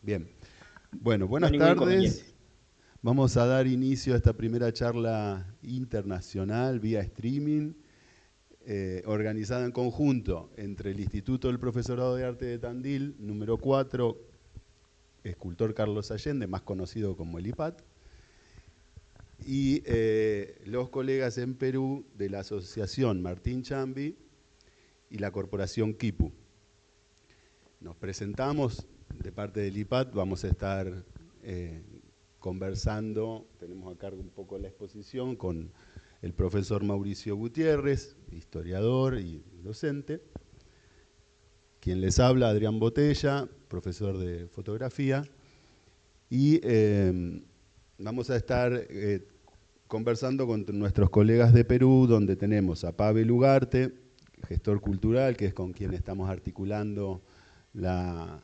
Bien. Bueno, No hay buenas ningún inconveniente. tardes. Vamos a dar inicio a esta primera charla internacional vía streaming, organizada en conjunto entre el Instituto del Profesorado de Arte de Tandil, número 4, escultor Carlos Allende, más conocido como el IPAT, y los colegas en Perú de la Asociación Martín Chambi y la Corporación Kipu. Nos presentamos de parte del IPAT, vamos a estar conversando, tenemos a cargo un poco la exposición con el profesor Mauricio Gutiérrez, historiador y docente, quien les habla, Adrián Botella, profesor de fotografía, y vamos a estar conversando con nuestros colegas de Perú, donde tenemos a Pavel Ugarte, gestor cultural, que es con quien estamos articulando la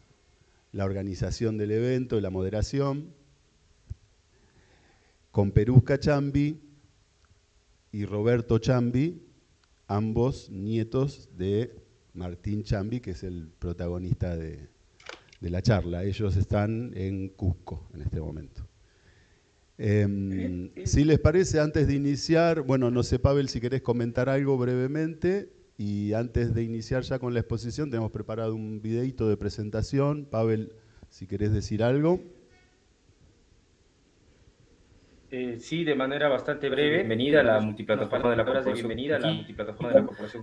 organización del evento y la moderación, con Perusca Chambi y Roberto Chambi, ambos nietos de Martín Chambi, que es el protagonista de la charla. Ellos están en Cusco en este momento. Si les parece, antes de iniciar, bueno, no sé, Pavel, si querés comentar algo brevemente, y antes de iniciar ya con la exposición, tenemos preparado un videíto de presentación. Pavel, si querés decir algo. Sí, de manera bastante breve, bienvenida a la multiplataforma de la Corporación Kipu.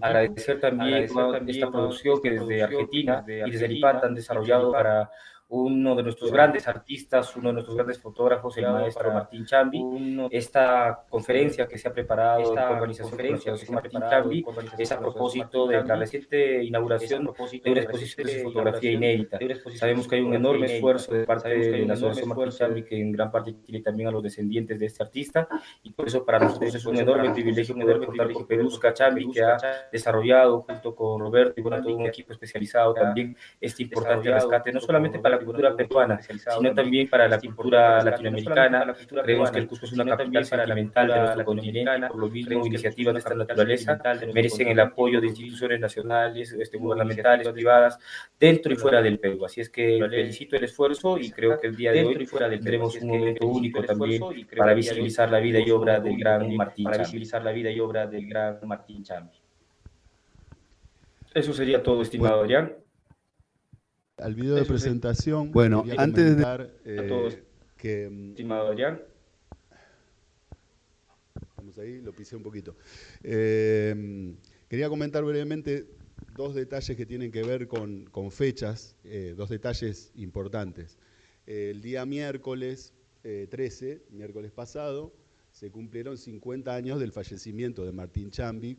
Agradecer también toda esta producción que desde Argentina y desde el IPAT han desarrollado para uno de nuestros grandes artistas, uno de nuestros grandes fotógrafos, el maestro Martín Chambi. Esta conferencia que se ha preparado en coorganización con la Asociación Martín Chambi es a propósito de la reciente inauguración de una exposición de su fotografía inédita. Sabemos que hay un enorme esfuerzo de parte de la Asociación Martín Chambi, que en gran parte tiene también a los descendientes de este artista, y por eso para nosotros es un enorme privilegio poder contar con Perusca Chambi, que ha desarrollado junto con Roberto y bueno, todo un equipo especializado también este importante rescate, no solamente para la cultura peruana, sino también para la cultura latinoamericana. Creemos que el Cusco es una capital sentimental de nuestro continente, y por lo mismo iniciativas de esta naturaleza merecen el apoyo de instituciones nacionales, gubernamentales, privadas, dentro y fuera del Perú. Así es que felicito el esfuerzo y creo que el día de hoy tendremos un momento único también para visibilizar la vida y obra del gran Martín Chambi. Eso sería todo, estimado Bueno, Adrián. al video de presentación, bueno, antes de comentar que Estimado Adrián. vamos ahí, lo pisé un poquito. Quería comentar brevemente dos detalles que tienen que ver con fechas, dos detalles importantes. El día miércoles 13, miércoles pasado, se cumplieron 50 años del fallecimiento de Martín Chambi.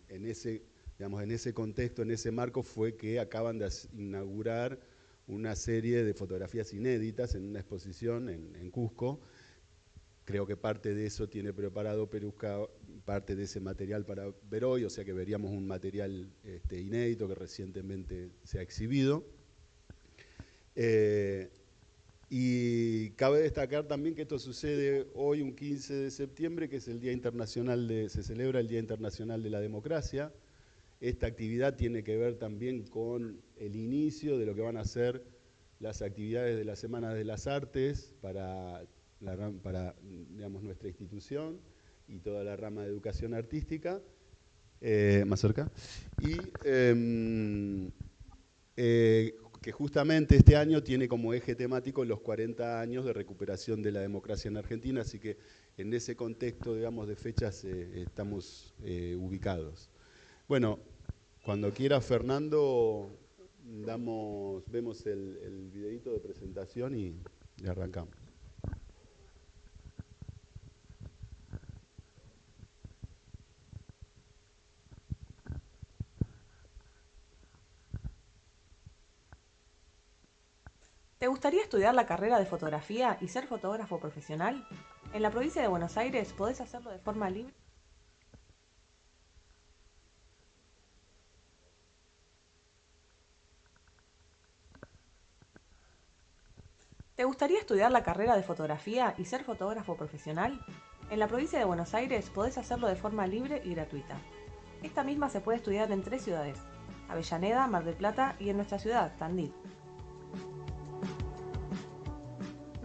En ese contexto, en ese marco, fue que acaban de inaugurar una serie de fotografías inéditas en una exposición en Cusco. Creo que parte de eso tiene preparado Perusca, parte de ese material para ver hoy, o sea que veríamos un material inédito que recientemente se ha exhibido. Y cabe destacar también que esto sucede hoy, un 15 de septiembre, que es el Día Internacional se celebra el Día Internacional de la Democracia. Esta actividad tiene que ver también con el inicio de lo que van a ser las actividades de la Semana de las Artes para digamos, nuestra institución y toda la rama de educación artística. Más cerca. Y que justamente este año tiene como eje temático los 40 años de recuperación de la democracia en Argentina, así que en ese contexto, digamos, de fechas estamos ubicados. Bueno, cuando quiera Fernando, vemos el videito de presentación y arrancamos. ¿Te gustaría estudiar la carrera de fotografía y ser fotógrafo profesional? En la provincia de Buenos Aires podés hacerlo de forma libre. ¿Te gustaría estudiar la carrera de fotografía y ser fotógrafo profesional? En la provincia de Buenos Aires podés hacerlo de forma libre y gratuita. Esta misma se puede estudiar en 3 ciudades: Avellaneda, Mar del Plata y en nuestra ciudad, Tandil.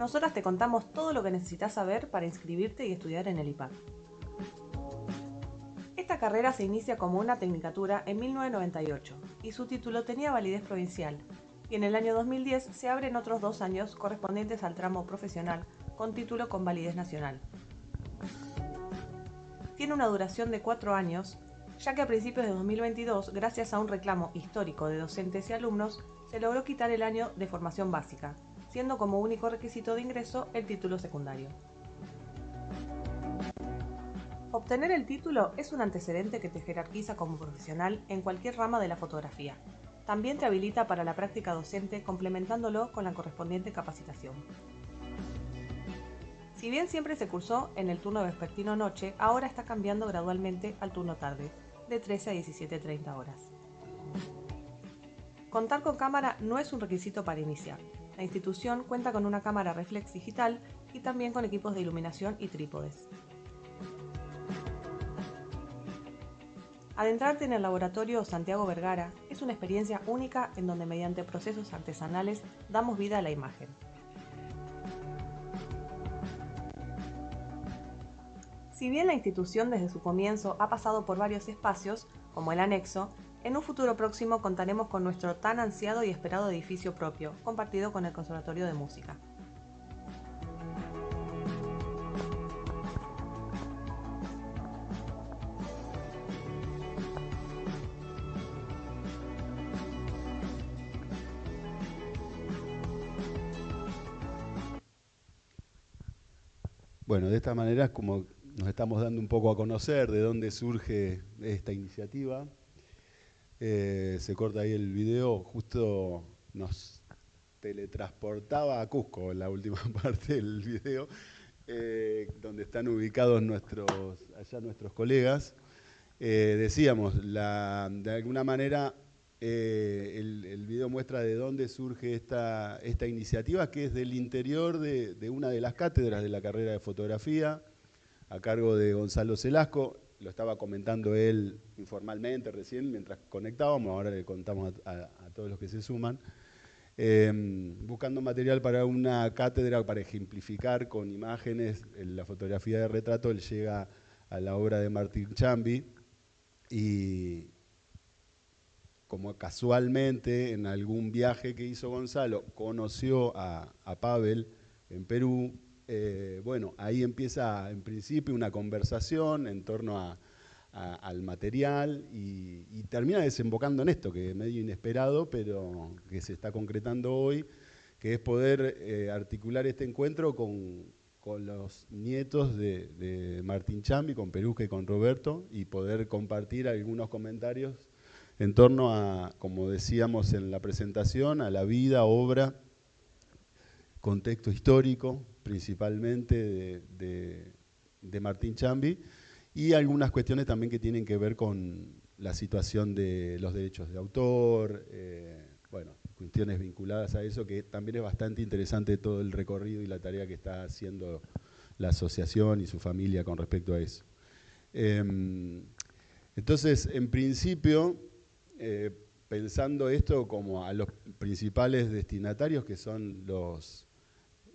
Nosotras te contamos todo lo que necesitas saber para inscribirte y estudiar en el IPAD. Esta carrera se inicia como una tecnicatura en 1998 y su título tenía validez provincial, y en el año 2010 se abren otros 2 años correspondientes al tramo profesional con título con validez nacional. Tiene una duración de 4 años, ya que a principios de 2022, gracias a un reclamo histórico de docentes y alumnos, se logró quitar el año de formación básica, siendo como único requisito de ingreso el título secundario. Obtener el título es un antecedente que te jerarquiza como profesional en cualquier rama de la fotografía. También te habilita para la práctica docente complementándolo con la correspondiente capacitación. Si bien siempre se cursó en el turno vespertino noche, ahora está cambiando gradualmente al turno tarde, de 13 a 17:30 horas. Contar con cámara no es un requisito para iniciar. La institución cuenta con una cámara reflex digital y también con equipos de iluminación y trípodes. Adentrarte en el laboratorio Santiago Vergara es una experiencia única en donde mediante procesos artesanales damos vida a la imagen. Si bien la institución desde su comienzo ha pasado por varios espacios, como el anexo, en un futuro próximo contaremos con nuestro tan ansiado y esperado edificio propio, compartido con el Conservatorio de Música. Bueno, de esta manera es como nos estamos dando un poco a conocer de dónde surge esta iniciativa. Se corta ahí el video, justo nos teletransportaba a Cusco en la última parte del video, donde están ubicados allá nuestros colegas. Decíamos, de alguna manera el video muestra de dónde surge esta iniciativa, que es del interior de una de las cátedras de la carrera de fotografía, a cargo de Gonzalo Celasco. Lo estaba comentando él informalmente recién mientras conectábamos, ahora le contamos a todos los que se suman. Buscando material para una cátedra para ejemplificar con imágenes la fotografía de retrato, él llega a la obra de Martín Chambi y como casualmente en algún viaje que hizo Gonzalo conoció a Pavel en Perú. Bueno, ahí empieza en principio una conversación en torno al material y termina desembocando en esto, que es medio inesperado, pero que se está concretando hoy, que es poder articular este encuentro con los nietos de Martín Chambi, con Perusca y con Roberto, y poder compartir algunos comentarios en torno a, como decíamos en la presentación, a la vida, obra, contexto histórico, principalmente de Martín Chambi, y algunas cuestiones también que tienen que ver con la situación de los derechos de autor, bueno, cuestiones vinculadas a eso, que también es bastante interesante todo el recorrido y la tarea que está haciendo la asociación y su familia con respecto a eso. Entonces, en principio, pensando esto como a los principales destinatarios, que son los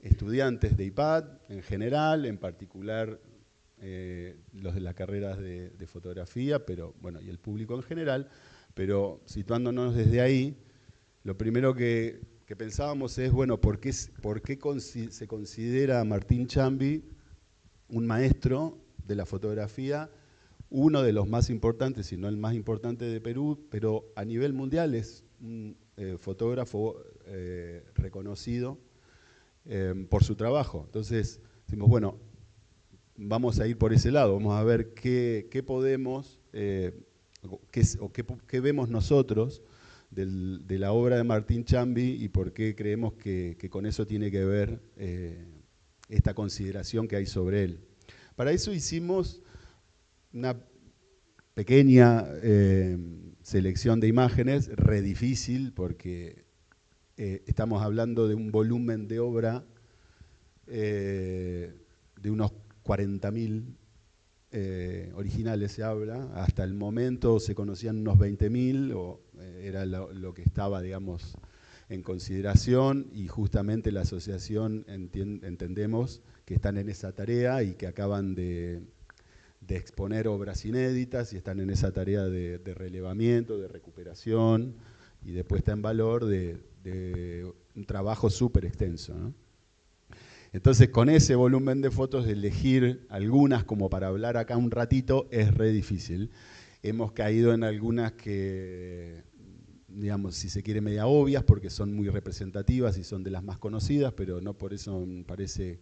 estudiantes de IPAD en general, en particular los de las carreras de fotografía, pero bueno, y el público en general, pero situándonos desde ahí, lo primero que pensábamos es, bueno, ¿por qué se considera a Martín Chambi un maestro de la fotografía, uno de los más importantes, si no el más importante de Perú, pero a nivel mundial es un fotógrafo reconocido por su trabajo? Entonces, decimos, bueno, vamos a ir por ese lado, vamos a ver qué podemos, qué vemos nosotros de la obra de Martín Chambi y por qué creemos que con eso tiene que ver esta consideración que hay sobre él. Para eso hicimos una pequeña selección de imágenes, re difícil, porque estamos hablando de un volumen de obra de unos 40.000 originales se habla. Hasta el momento se conocían unos 20.000, o era lo que estaba, digamos, en consideración, y justamente la asociación entendemos que están en esa tarea y que acaban de exponer obras inéditas y están en esa tarea de relevamiento, de recuperación y de puesta en valor de un trabajo súper extenso, ¿no? Entonces, con ese volumen de fotos, elegir algunas como para hablar acá un ratito es re difícil. Hemos caído en algunas que, digamos, si se quiere, media obvias, porque son muy representativas y son de las más conocidas, pero no por eso nos parece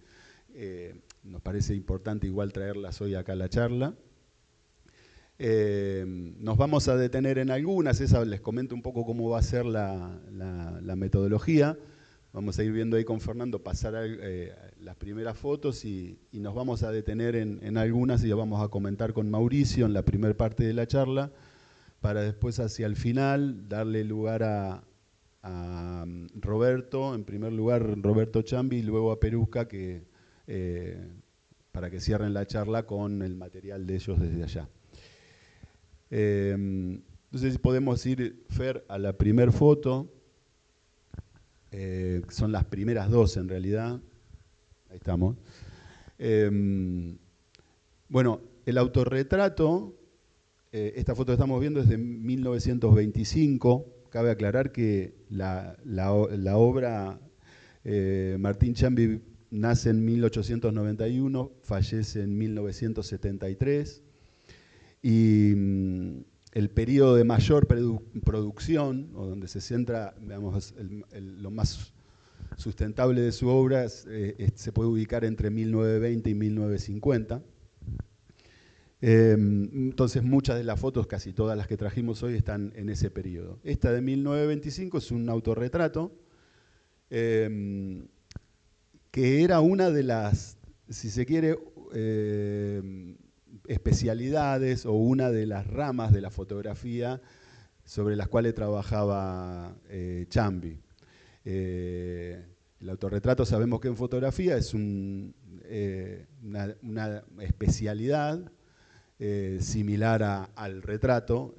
importante igual traerlas hoy acá a la charla. Nos vamos a detener en algunas, esa les comento un poco cómo va a ser la metodología. Vamos a ir viendo ahí con Fernando pasar las primeras fotos y nos vamos a detener en algunas y ya vamos a comentar con Mauricio en la primera parte de la charla, para después hacia el final darle lugar a Roberto, en primer lugar Roberto Chambi, y luego a Perusca, para que cierren la charla con el material de ellos desde allá. Entonces podemos ir, Fer, a la primera foto. Son las primeras dos en realidad. Ahí estamos. Bueno, el autorretrato, esta foto que estamos viendo es de 1925. Cabe aclarar que la obra, Martín Chambi nace en 1891, fallece en 1973. Y el periodo de mayor producción, o donde se centra, digamos, lo más sustentable de su obra, se puede ubicar entre 1920 y 1950. Entonces muchas de las fotos, casi todas las que trajimos hoy, están en ese periodo. Esta de 1925 es un autorretrato que era una de las, si se quiere, especialidades o una de las ramas de la fotografía sobre las cuales trabajaba Chambi. El autorretrato, sabemos que en fotografía es una especialidad similar al retrato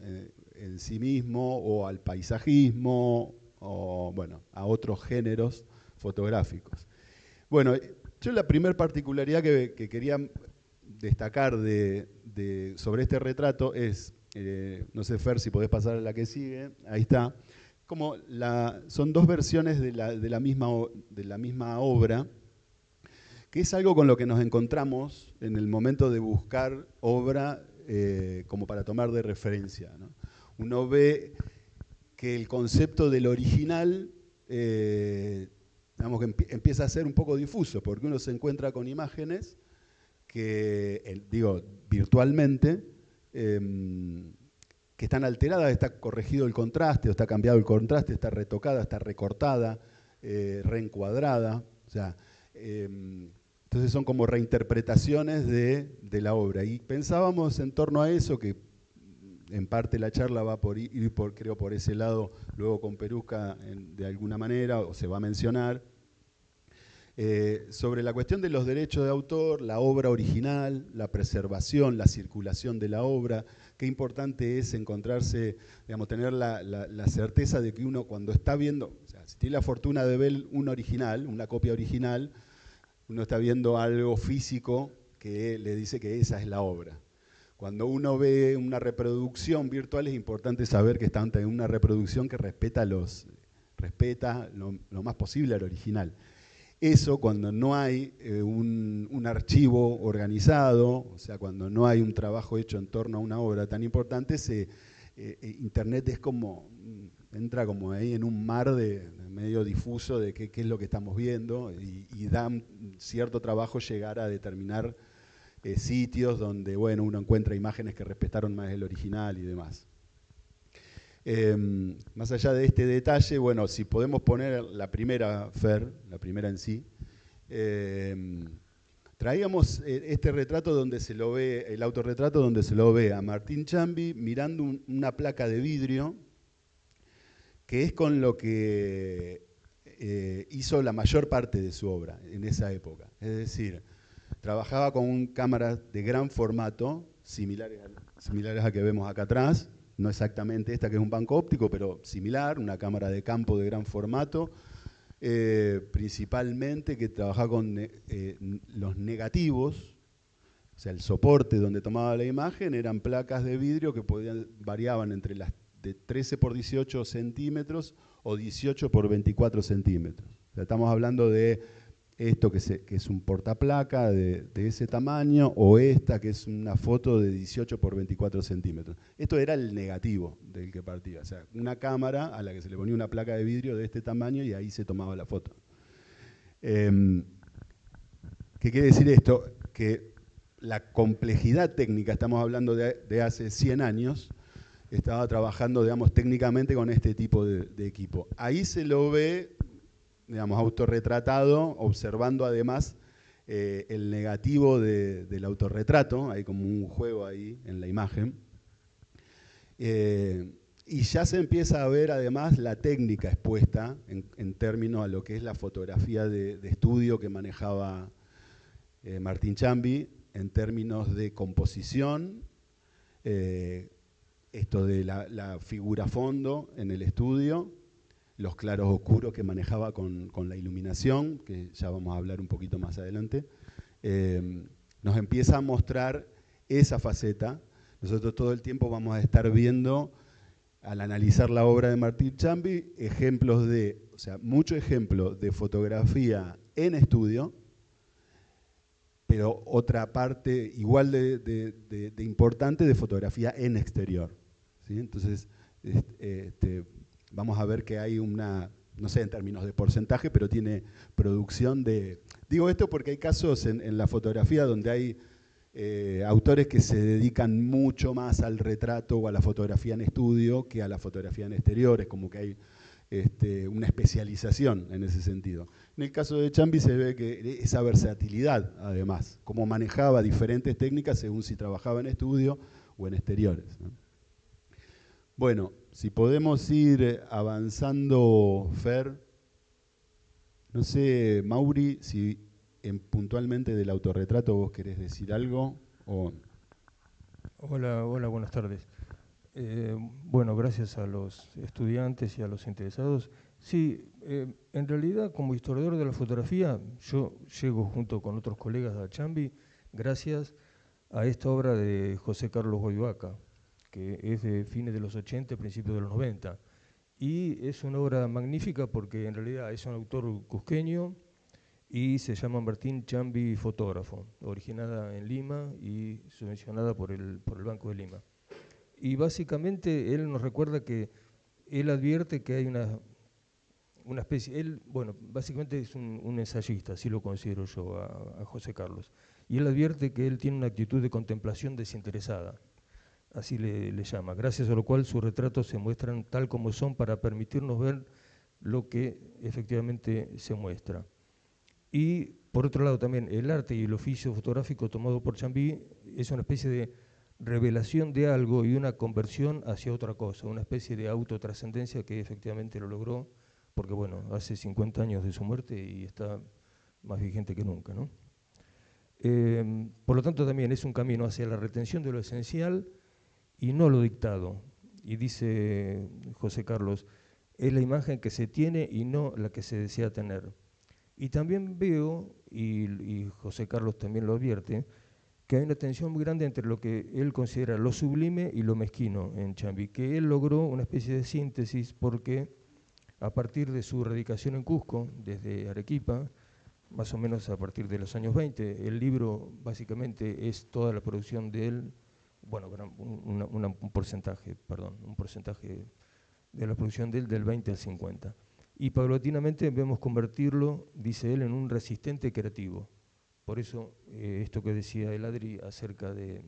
en sí mismo, o al paisajismo, o bueno, a otros géneros fotográficos. Bueno, yo la primera particularidad que quería destacar sobre este retrato es, no sé, Fer, si podés pasar a la que sigue, ahí está, como son dos versiones de la misma obra, que es algo con lo que nos encontramos en el momento de buscar obra como para tomar de referencia, ¿no? Uno ve que el concepto del original digamos que empieza a ser un poco difuso, porque uno se encuentra con imágenes que, digo, virtualmente, que están alteradas, está corregido el contraste, o está cambiado el contraste, está retocada, está recortada, reencuadrada, o sea, entonces son como reinterpretaciones de la obra. Y pensábamos en torno a eso, que en parte la charla va creo por ese lado, luego con Perusca de alguna manera, o se va a mencionar, sobre la cuestión de los derechos de autor, la obra original, la preservación, la circulación de la obra. Qué importante es encontrarse, digamos, tener la certeza de que uno cuando está viendo, o sea, si tiene la fortuna de ver un original, una copia original, uno está viendo algo físico que le dice que esa es la obra. Cuando uno ve una reproducción virtual, es importante saber que está ante una reproducción que respeta lo más posible al original. Eso, cuando no hay un archivo organizado, o sea, cuando no hay un trabajo hecho en torno a una obra tan importante, Internet es como, entra como ahí en un mar medio difuso de qué es lo que estamos viendo, y da cierto trabajo llegar a determinar sitios donde, bueno, uno encuentra imágenes que respetaron más el original y demás. Más allá de este detalle, bueno, si podemos poner la primera, Fer, la primera en sí, traíamos este retrato donde se lo ve, el autorretrato donde se lo ve a Martín Chambi mirando una placa de vidrio, que es con lo que hizo la mayor parte de su obra en esa época. Es decir, trabajaba con cámaras de gran formato, similares a que vemos acá atrás, no exactamente esta que es un banco óptico, pero similar, una cámara de campo de gran formato, principalmente que trabajaba con los negativos, o sea, el soporte donde tomaba la imagen eran placas de vidrio que variaban entre las de 13 por 18 centímetros o 18 por 24 centímetros. O sea, estamos hablando de esto que es un portaplaca de ese tamaño, o esta que es una foto de 18 por 24 centímetros. Esto era el negativo del que partía, o sea, una cámara a la que se le ponía una placa de vidrio de este tamaño y ahí se tomaba la foto. ¿Qué quiere decir esto? Que la complejidad técnica, estamos hablando de hace 100 años, estaba trabajando, digamos, técnicamente con este tipo de equipo. Ahí se lo ve, digamos, autorretratado, observando además el negativo del autorretrato, hay como un juego ahí en la imagen. Y ya se empieza a ver además la técnica expuesta en términos a lo que es la fotografía de estudio que manejaba Martín Ciambi, en términos de composición, esto de la figura fondo en el estudio, los claros oscuros que manejaba con la iluminación, que ya vamos a hablar un poquito más adelante, nos empieza a mostrar esa faceta. Nosotros todo el tiempo vamos a estar viendo, al analizar la obra de Martín Ciambi, ejemplos o sea, muchos ejemplos de fotografía en estudio, pero otra parte igual de importante de fotografía en exterior, ¿sí? Entonces, vamos a ver que hay una, no sé en términos de porcentaje, pero tiene producción de... Digo esto porque hay casos en la fotografía donde hay autores que se dedican mucho más al retrato o a la fotografía en estudio que a la fotografía en exteriores, como que hay una especialización en ese sentido. En el caso de Ciambi se ve que esa versatilidad, además, cómo manejaba diferentes técnicas según si trabajaba en estudio o en exteriores, ¿no? Bueno, si podemos ir avanzando, Fer. No sé, Mauri, si puntualmente del autorretrato vos querés decir algo. Hola, buenas tardes. Bueno, gracias a los estudiantes y a los interesados. Sí, en realidad como historiador de la fotografía, yo llego junto con otros colegas a Ciambi gracias a esta obra de José Carlos Goibaca, que es de fines de los 80, principios de los 90. Y es una obra magnífica porque en realidad es un autor cusqueño y se llama Martín Ciambi Fotógrafo, originada en Lima y subvencionada por el Banco de Lima. Y básicamente él nos recuerda que él advierte que hay una especie, bueno, básicamente es un ensayista, así lo considero yo a José Carlos, y él advierte que él tiene una actitud de contemplación desinteresada, así le llama, gracias a lo cual sus retratos se muestran tal como son para permitirnos ver lo que efectivamente se muestra. Y por otro lado también el arte y el oficio fotográfico tomado por Ciambi es una especie de revelación de algo y una conversión hacia otra cosa, una especie de autotrascendencia que efectivamente lo logró, porque bueno, hace 50 años de su muerte y está más vigente que nunca, ¿no? Por lo tanto también es un camino hacia la retención de lo esencial y no lo dictado. Y dice José Carlos, es la imagen que se tiene y no la que se desea tener. Y también veo, y José Carlos también lo advierte, que hay una tensión muy grande entre lo que él considera lo sublime y lo mezquino en Ciambi, que él logró una especie de síntesis porque a partir de su radicación en Cusco, desde Arequipa, más o menos a partir de los años 20, el libro básicamente es toda la producción de él, bueno, un porcentaje de la producción de él del 20 al 50. Y paulatinamente vemos convertirlo, dice él, en un resistente creativo. Por eso esto que decía el Adri acerca de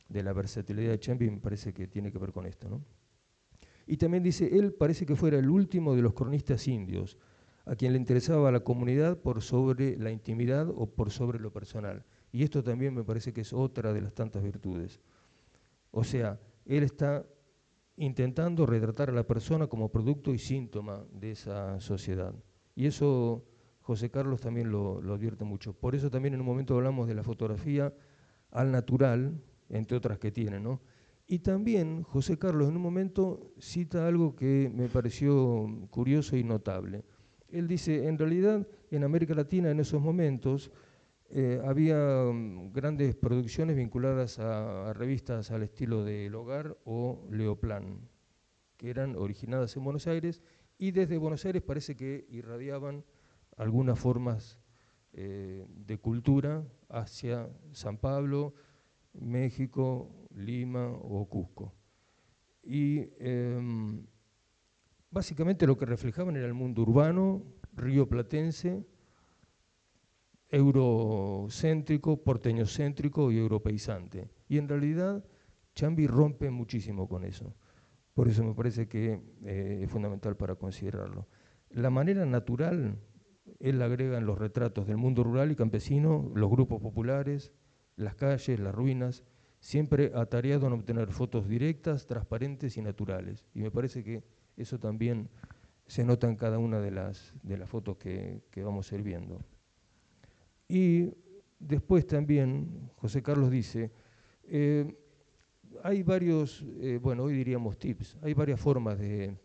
la versatilidad de Ciambi me parece que tiene que ver con esto, ¿no? Y también dice, él parece que fuera el último de los cronistas indios, a quien le interesaba la comunidad por sobre la intimidad o por sobre lo personal. Y esto también me parece que es otra de las tantas virtudes. O sea, él está intentando retratar a la persona como producto y síntoma de esa sociedad. Y eso José Carlos también lo advierte mucho. Por eso también en un momento hablamos de la fotografía al natural, entre otras que tiene, ¿no? Y también José Carlos en un momento cita algo que me pareció curioso y notable. Él dice, en realidad en América Latina en esos momentos había grandes producciones vinculadas a revistas al estilo de El Hogar o Leoplan, que eran originadas en Buenos Aires, y desde Buenos Aires parece que irradiaban algunas formas de cultura hacia San Pablo, México, Lima o Cusco. Y básicamente lo que reflejaban era el mundo urbano, rioplatense, eurocéntrico, porteñocéntrico y europeizante. Y en realidad Ciambi rompe muchísimo con eso. Por eso me parece que es fundamental para considerarlo. La manera natural, él la agrega en los retratos del mundo rural y campesino, los grupos populares, las calles, las ruinas, siempre atareado en obtener fotos directas, transparentes y naturales. Y me parece que eso también se nota en cada una de las fotos que vamos a ir viendo. Y después también José Carlos dice, hay varios, bueno, hoy diríamos tips, hay varias formas de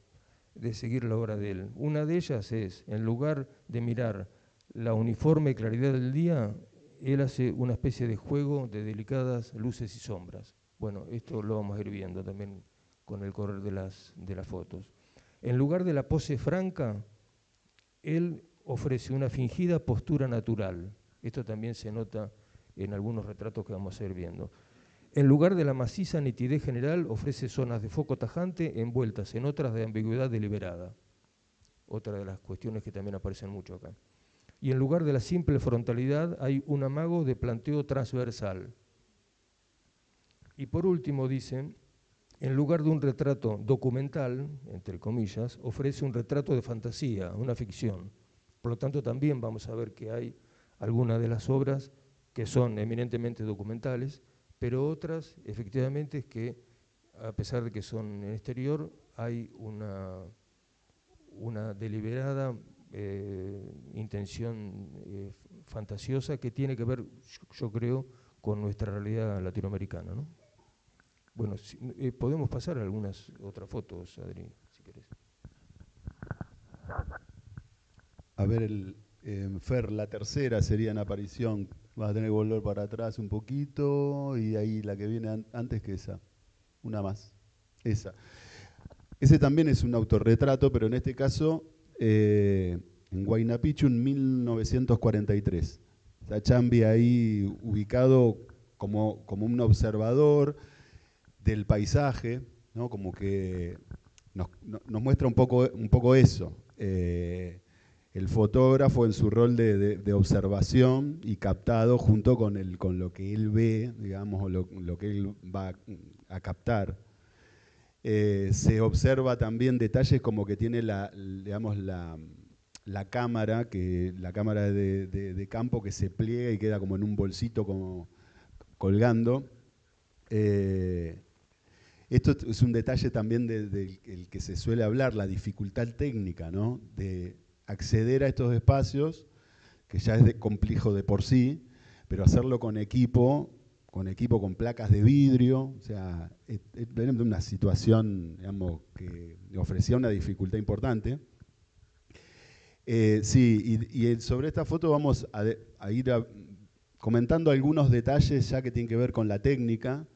seguir la obra de él. Una de ellas es, en lugar de mirar la uniforme claridad del día, él hace una especie de juego de delicadas luces y sombras. Bueno, esto lo vamos a ir viendo también con el correr de las fotos. En lugar de la pose franca, él ofrece una fingida postura natural. Esto también se nota en algunos retratos que vamos a ir viendo. En lugar de la maciza nitidez general, ofrece zonas de foco tajante envueltas en otras de ambigüedad deliberada. Otra de las cuestiones que también aparecen mucho acá. Y en lugar de la simple frontalidad hay un amago de planteo transversal. Y por último dicen, en lugar de un retrato documental, entre comillas, ofrece un retrato de fantasía, una ficción. Por lo tanto, también vamos a ver que hay algunas de las obras que son eminentemente documentales, pero otras, efectivamente, es que, a pesar de que son en exterior, hay una deliberada intención fantasiosa que tiene que ver, yo creo, con nuestra realidad latinoamericana, ¿no? Bueno, podemos pasar a algunas otras fotos, Adri, si querés. A ver, Fer, la tercera sería en aparición. Vas a tener que volver para atrás un poquito y ahí la que viene antes que esa. Una más. Esa. Ese también es un autorretrato, pero en este caso en Huayna Picchu en 1943. Está Ciambi ahí ubicado como un observador del paisaje, ¿no? Como que nos muestra un poco eso. El fotógrafo en su rol de observación y captado junto con lo que él ve, digamos, o lo que él va a captar. Se observa también detalles como que tiene la cámara de campo que se pliega y queda como en un bolsito como colgando. Esto es un detalle también del que se suele hablar, la dificultad técnica, ¿no? De acceder a estos espacios, que ya es complejo de por sí, pero hacerlo con equipo, con placas de vidrio, o sea, venimos de una situación, digamos, que ofrecía una dificultad importante. Sí, y sobre esta foto vamos a ir comentando algunos detalles ya que tienen que ver con la técnica.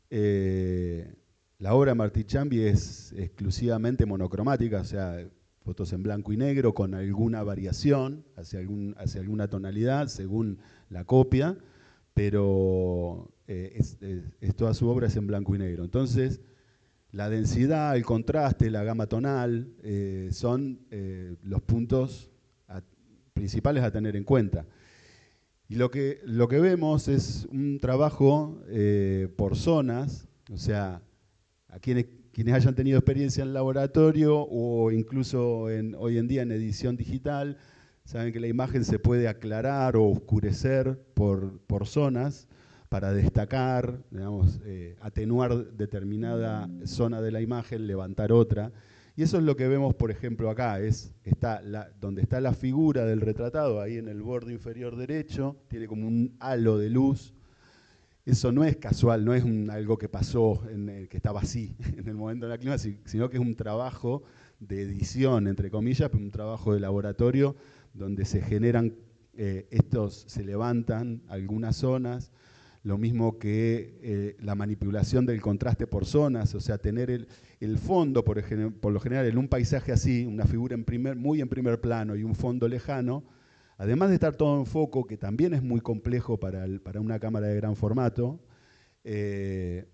La obra de Martí Ciambi es exclusivamente monocromática, o sea, fotos en blanco y negro con alguna variación hacia alguna tonalidad según la copia, pero toda su obra es en blanco y negro. Entonces, la densidad, el contraste, la gama tonal son los puntos principales a tener en cuenta. Y lo que vemos es un trabajo por zonas, o sea, a quienes hayan tenido experiencia en laboratorio o incluso hoy en día en edición digital, saben que la imagen se puede aclarar o oscurecer por zonas para destacar, digamos, atenuar determinada zona de la imagen, levantar otra. Y eso es lo que vemos, por ejemplo, acá, donde está la figura del retratado, ahí en el borde inferior derecho, tiene como un halo de luz. eso no es casual, no es algo que pasó, que estaba así en el momento de la clima, sino que es un trabajo de edición, entre comillas, un trabajo de laboratorio donde se generan, se levantan algunas zonas, lo mismo que la manipulación del contraste por zonas, o sea, tener el fondo, por lo general, en un paisaje así, una figura muy en primer plano y un fondo lejano, además de estar todo en foco, que también es muy complejo para una cámara de gran formato, tiene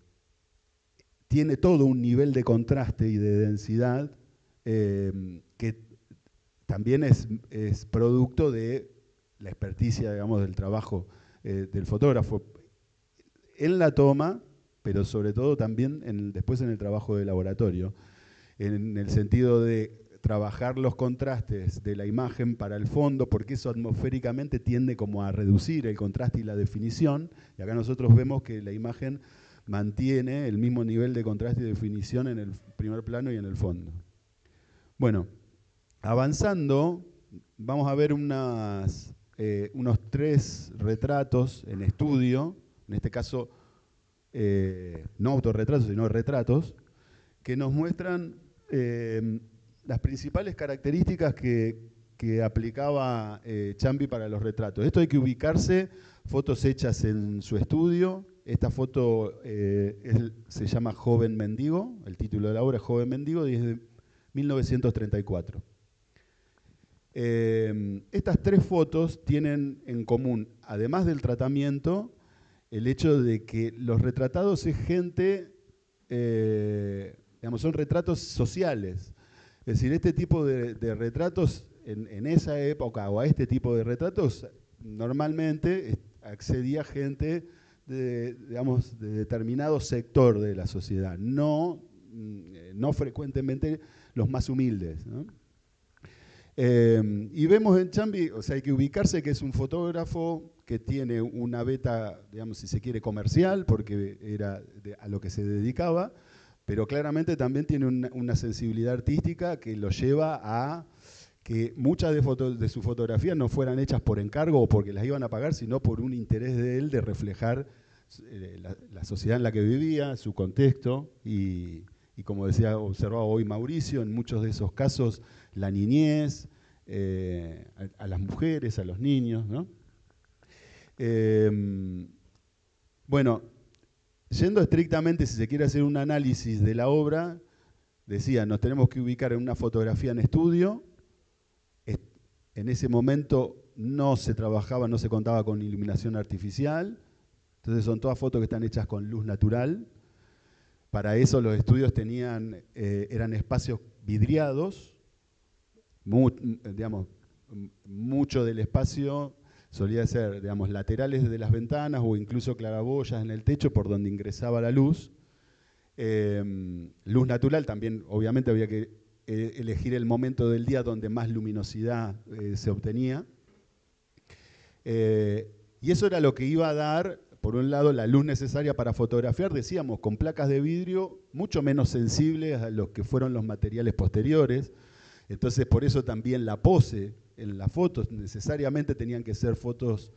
todo un nivel de contraste y de densidad que también es producto de la experticia, digamos, del trabajo del fotógrafo en la toma, pero sobre todo también después en el trabajo de laboratorio, en el sentido de trabajar los contrastes de la imagen para el fondo, porque eso atmosféricamente tiende como a reducir el contraste y la definición, y acá nosotros vemos que la imagen mantiene el mismo nivel de contraste y definición en el primer plano y en el fondo. Bueno, avanzando, vamos a ver unos 3 retratos en estudio, en este caso no autorretratos, sino retratos, que nos muestran las principales características que aplicaba Ciampi para los retratos. Esto hay que ubicarse, fotos hechas en su estudio. Esta foto se llama Joven Mendigo, el título de la obra es Joven Mendigo, y es de 1934. Estas 3 fotos tienen en común, además del tratamiento, el hecho de que los retratados es gente, digamos, son retratos sociales. Es decir, este tipo de retratos, en esa época, o a este tipo de retratos, normalmente accedía gente digamos, de determinado sector de la sociedad, no frecuentemente los más humildes, ¿no? Y vemos en Ciampi, o sea, hay que ubicarse que es un fotógrafo que tiene una beta, digamos, si se quiere, comercial, porque era a lo que se dedicaba, pero claramente también tiene una sensibilidad artística que lo lleva a que muchas de sus fotografías no fueran hechas por encargo o porque las iban a pagar, sino por un interés de él de reflejar la sociedad en la que vivía, su contexto, y como observaba hoy Mauricio, en muchos de esos casos la niñez, a las mujeres, a los niños, ¿no? Bueno, yendo estrictamente, si se quiere hacer un análisis de la obra, decía, nos tenemos que ubicar en una fotografía en estudio. En ese momento no se trabajaba, no se contaba con iluminación artificial, entonces son todas fotos que están hechas con luz natural. Para eso los estudios eran espacios vidriados, digamos, mucho del espacio solía ser, digamos, laterales de las ventanas o incluso claraboyas en el techo por donde ingresaba la luz. Luz natural también, obviamente había que elegir el momento del día donde más luminosidad se obtenía. Y eso era lo que iba a dar, por un lado, la luz necesaria para fotografiar, decíamos, con placas de vidrio mucho menos sensibles a los que fueron los materiales posteriores. Entonces, por eso también la pose en las fotos necesariamente tenían que ser fotos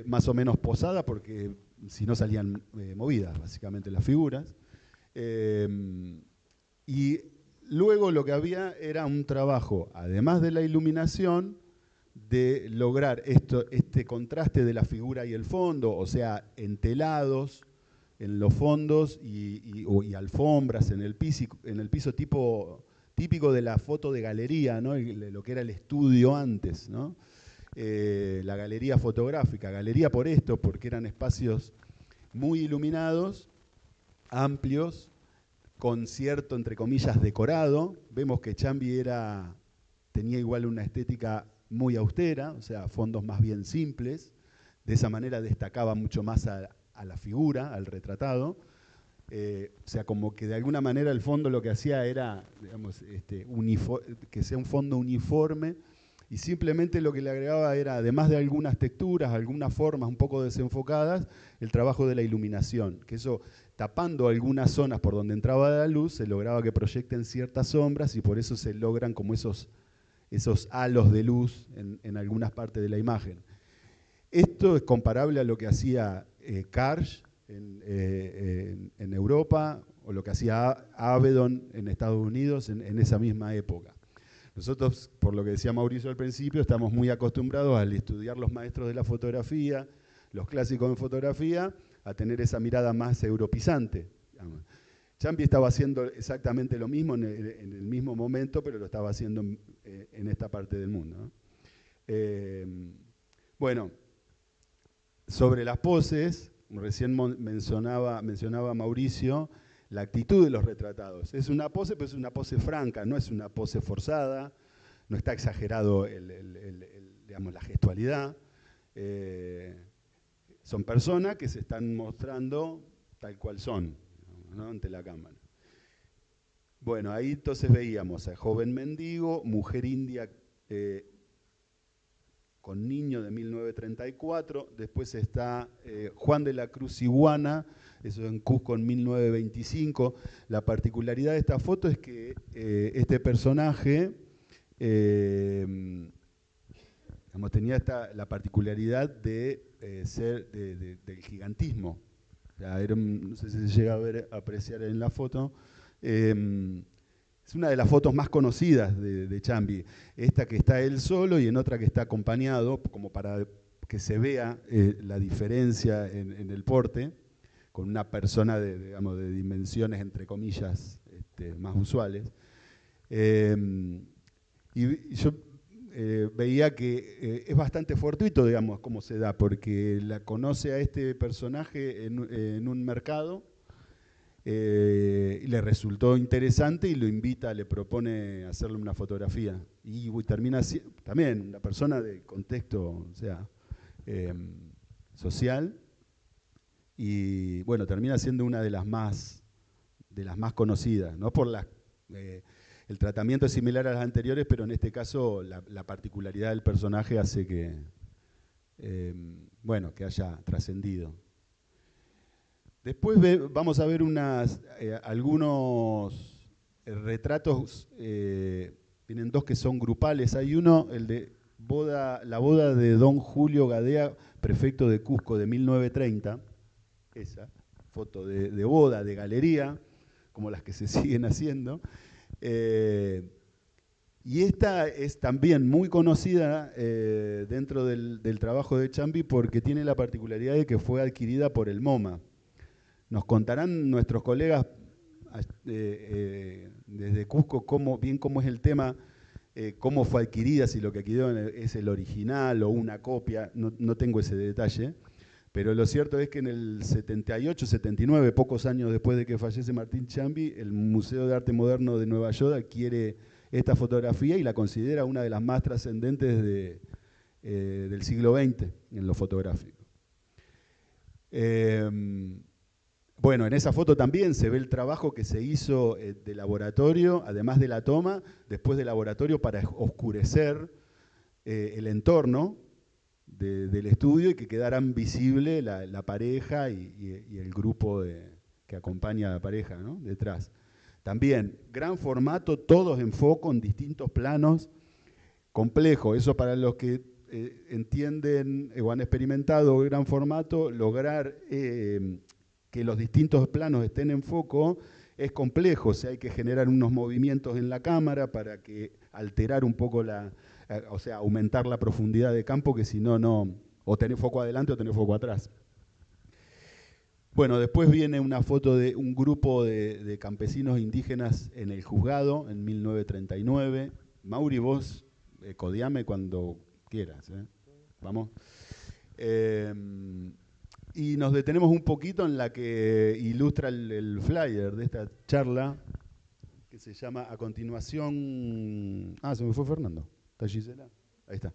más o menos posadas, porque si no salían movidas, básicamente, las figuras. Y luego lo que había era un trabajo, además de la iluminación, de lograr este contraste de la figura y el fondo, o sea, entelados en los fondos y alfombras en el piso típico de la foto de galería, ¿no? Lo que era el estudio antes, ¿no? La galería fotográfica, galería porque eran espacios muy iluminados, amplios, con cierto, entre comillas, decorado. Vemos que Ciampi tenía igual una estética muy austera, o sea, fondos más bien simples. De esa manera destacaba mucho más a la figura, al retratado. O sea, como que de alguna manera el fondo lo que hacía era, digamos, que sea un fondo uniforme, y simplemente lo que le agregaba era, además de algunas texturas, algunas formas un poco desenfocadas, el trabajo de la iluminación, que eso, tapando algunas zonas por donde entraba la luz, se lograba que proyecten ciertas sombras, y por eso se logran como esos halos de luz en algunas partes de la imagen. Esto es comparable a lo que hacía Karsh en Europa, o lo que hacía Avedon en Estados Unidos en esa misma época. Nosotros, por lo que decía Mauricio al principio, estamos muy acostumbrados al estudiar los maestros de la fotografía, los clásicos en fotografía, a tener esa mirada más europizante. Ciampi estaba haciendo exactamente lo mismo en el mismo momento, pero lo estaba haciendo en esta parte del mundo, ¿no? Bueno, sobre las poses, recién mencionaba Mauricio, la actitud de los retratados. Es una pose, pero es una pose franca, no es una pose forzada, no está exagerado digamos, la gestualidad. Son personas que se están mostrando tal cual son, ¿no? Ante la cámara. Bueno, ahí entonces veíamos a joven mendigo, mujer india con niño de 1934, después está Juan de la Cruz Iguana, eso en Cusco en 1925. La particularidad de esta foto es que este personaje digamos, tenía la particularidad de ser del gigantismo. O sea, no sé si se llega a apreciar en la foto. Es una de las fotos más conocidas de Ciampi. Esta que está él solo y en otra que está acompañado, como para que se vea la diferencia en el porte, con una persona digamos, de dimensiones, entre comillas, más usuales. Y yo veía que es bastante fortuito, digamos, cómo se da, porque la conoce a este personaje en un mercado, y le resultó interesante y lo invita, le propone hacerle una fotografía. Y termina también una persona de contexto, o sea, social, y bueno, termina siendo una de las más conocidas, ¿no? Por el tratamiento es similar a las anteriores, pero en este caso la particularidad del personaje hace que, bueno, que haya trascendido. Después vamos a ver algunos retratos, vienen dos que son grupales. Hay uno, el de la boda de don Julio Gadea, prefecto de Cusco, de 1930. Esa foto de boda, de galería, como las que se siguen haciendo. Y esta es también muy conocida dentro del trabajo de Ciampi, porque tiene la particularidad de que fue adquirida por el MoMA. Nos contarán nuestros colegas desde Cusco cómo es el tema, cómo fue adquirida, si lo que adquirió es el original o una copia, no tengo ese detalle, pero lo cierto es que en el 78, 79, pocos años después de que fallece Martín Ciampi, el Museo de Arte Moderno de Nueva York adquiere esta fotografía y la considera una de las más trascendentes del siglo XX en lo fotográfico. Bueno, en esa foto también se ve el trabajo que se hizo de laboratorio, además de la toma, después de laboratorio para oscurecer el entorno del estudio y que quedaran visible la pareja y el grupo que acompaña a la pareja, ¿no? Detrás. También, gran formato, todos en foco, en distintos planos, complejo. Eso para los que entienden o han experimentado gran formato, lograr que los distintos planos estén en foco es complejo. O sea, hay que generar unos movimientos en la cámara para que alterar un poco o sea, aumentar la profundidad de campo, que si no, o tener foco adelante o tener foco atrás. Bueno, después viene una foto de un grupo de campesinos indígenas en el Juzgado, en 1939. Mauri, vos codiame cuando quieras, ¿eh? Vamos. Y nos detenemos un poquito en la que ilustra el flyer de esta charla, que se llama A continuación... se me fue Fernando. ¿Está Gisela? Ahí está.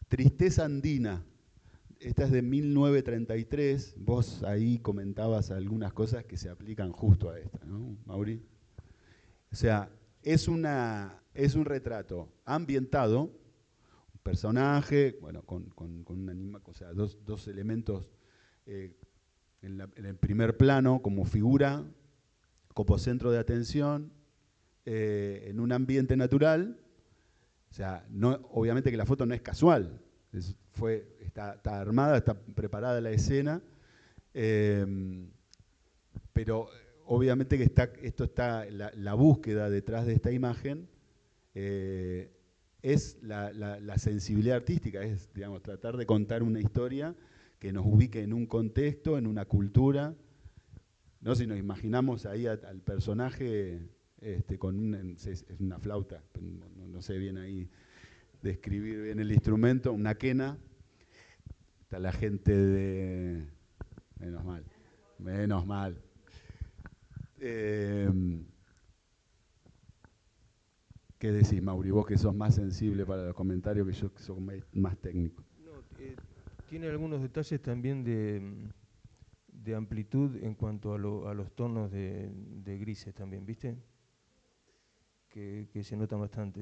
Tristeza andina. Esta es de 1933. Vos ahí comentabas algunas cosas que se aplican justo a esta, ¿no, Mauri? O sea, es un retrato ambientado, un personaje, bueno, con un animal, o sea, dos elementos en el primer plano como figura, como centro de atención, en un ambiente natural. O sea, obviamente que la foto no es casual. Está armada, está preparada la escena, pero obviamente que la búsqueda detrás de esta imagen es la sensibilidad artística, es, digamos, tratar de contar una historia que nos ubique en un contexto, en una cultura, ¿no? Si nos imaginamos ahí al personaje con es una flauta, no sé bien ahí describir bien el instrumento, una quena, está la gente de... Menos mal. ¿Qué decís, Mauri? Vos que sos más sensible para los comentarios que yo, que soy más técnico. No, tiene algunos detalles también de amplitud en cuanto a los tonos de grises también, ¿viste? Que se notan bastante,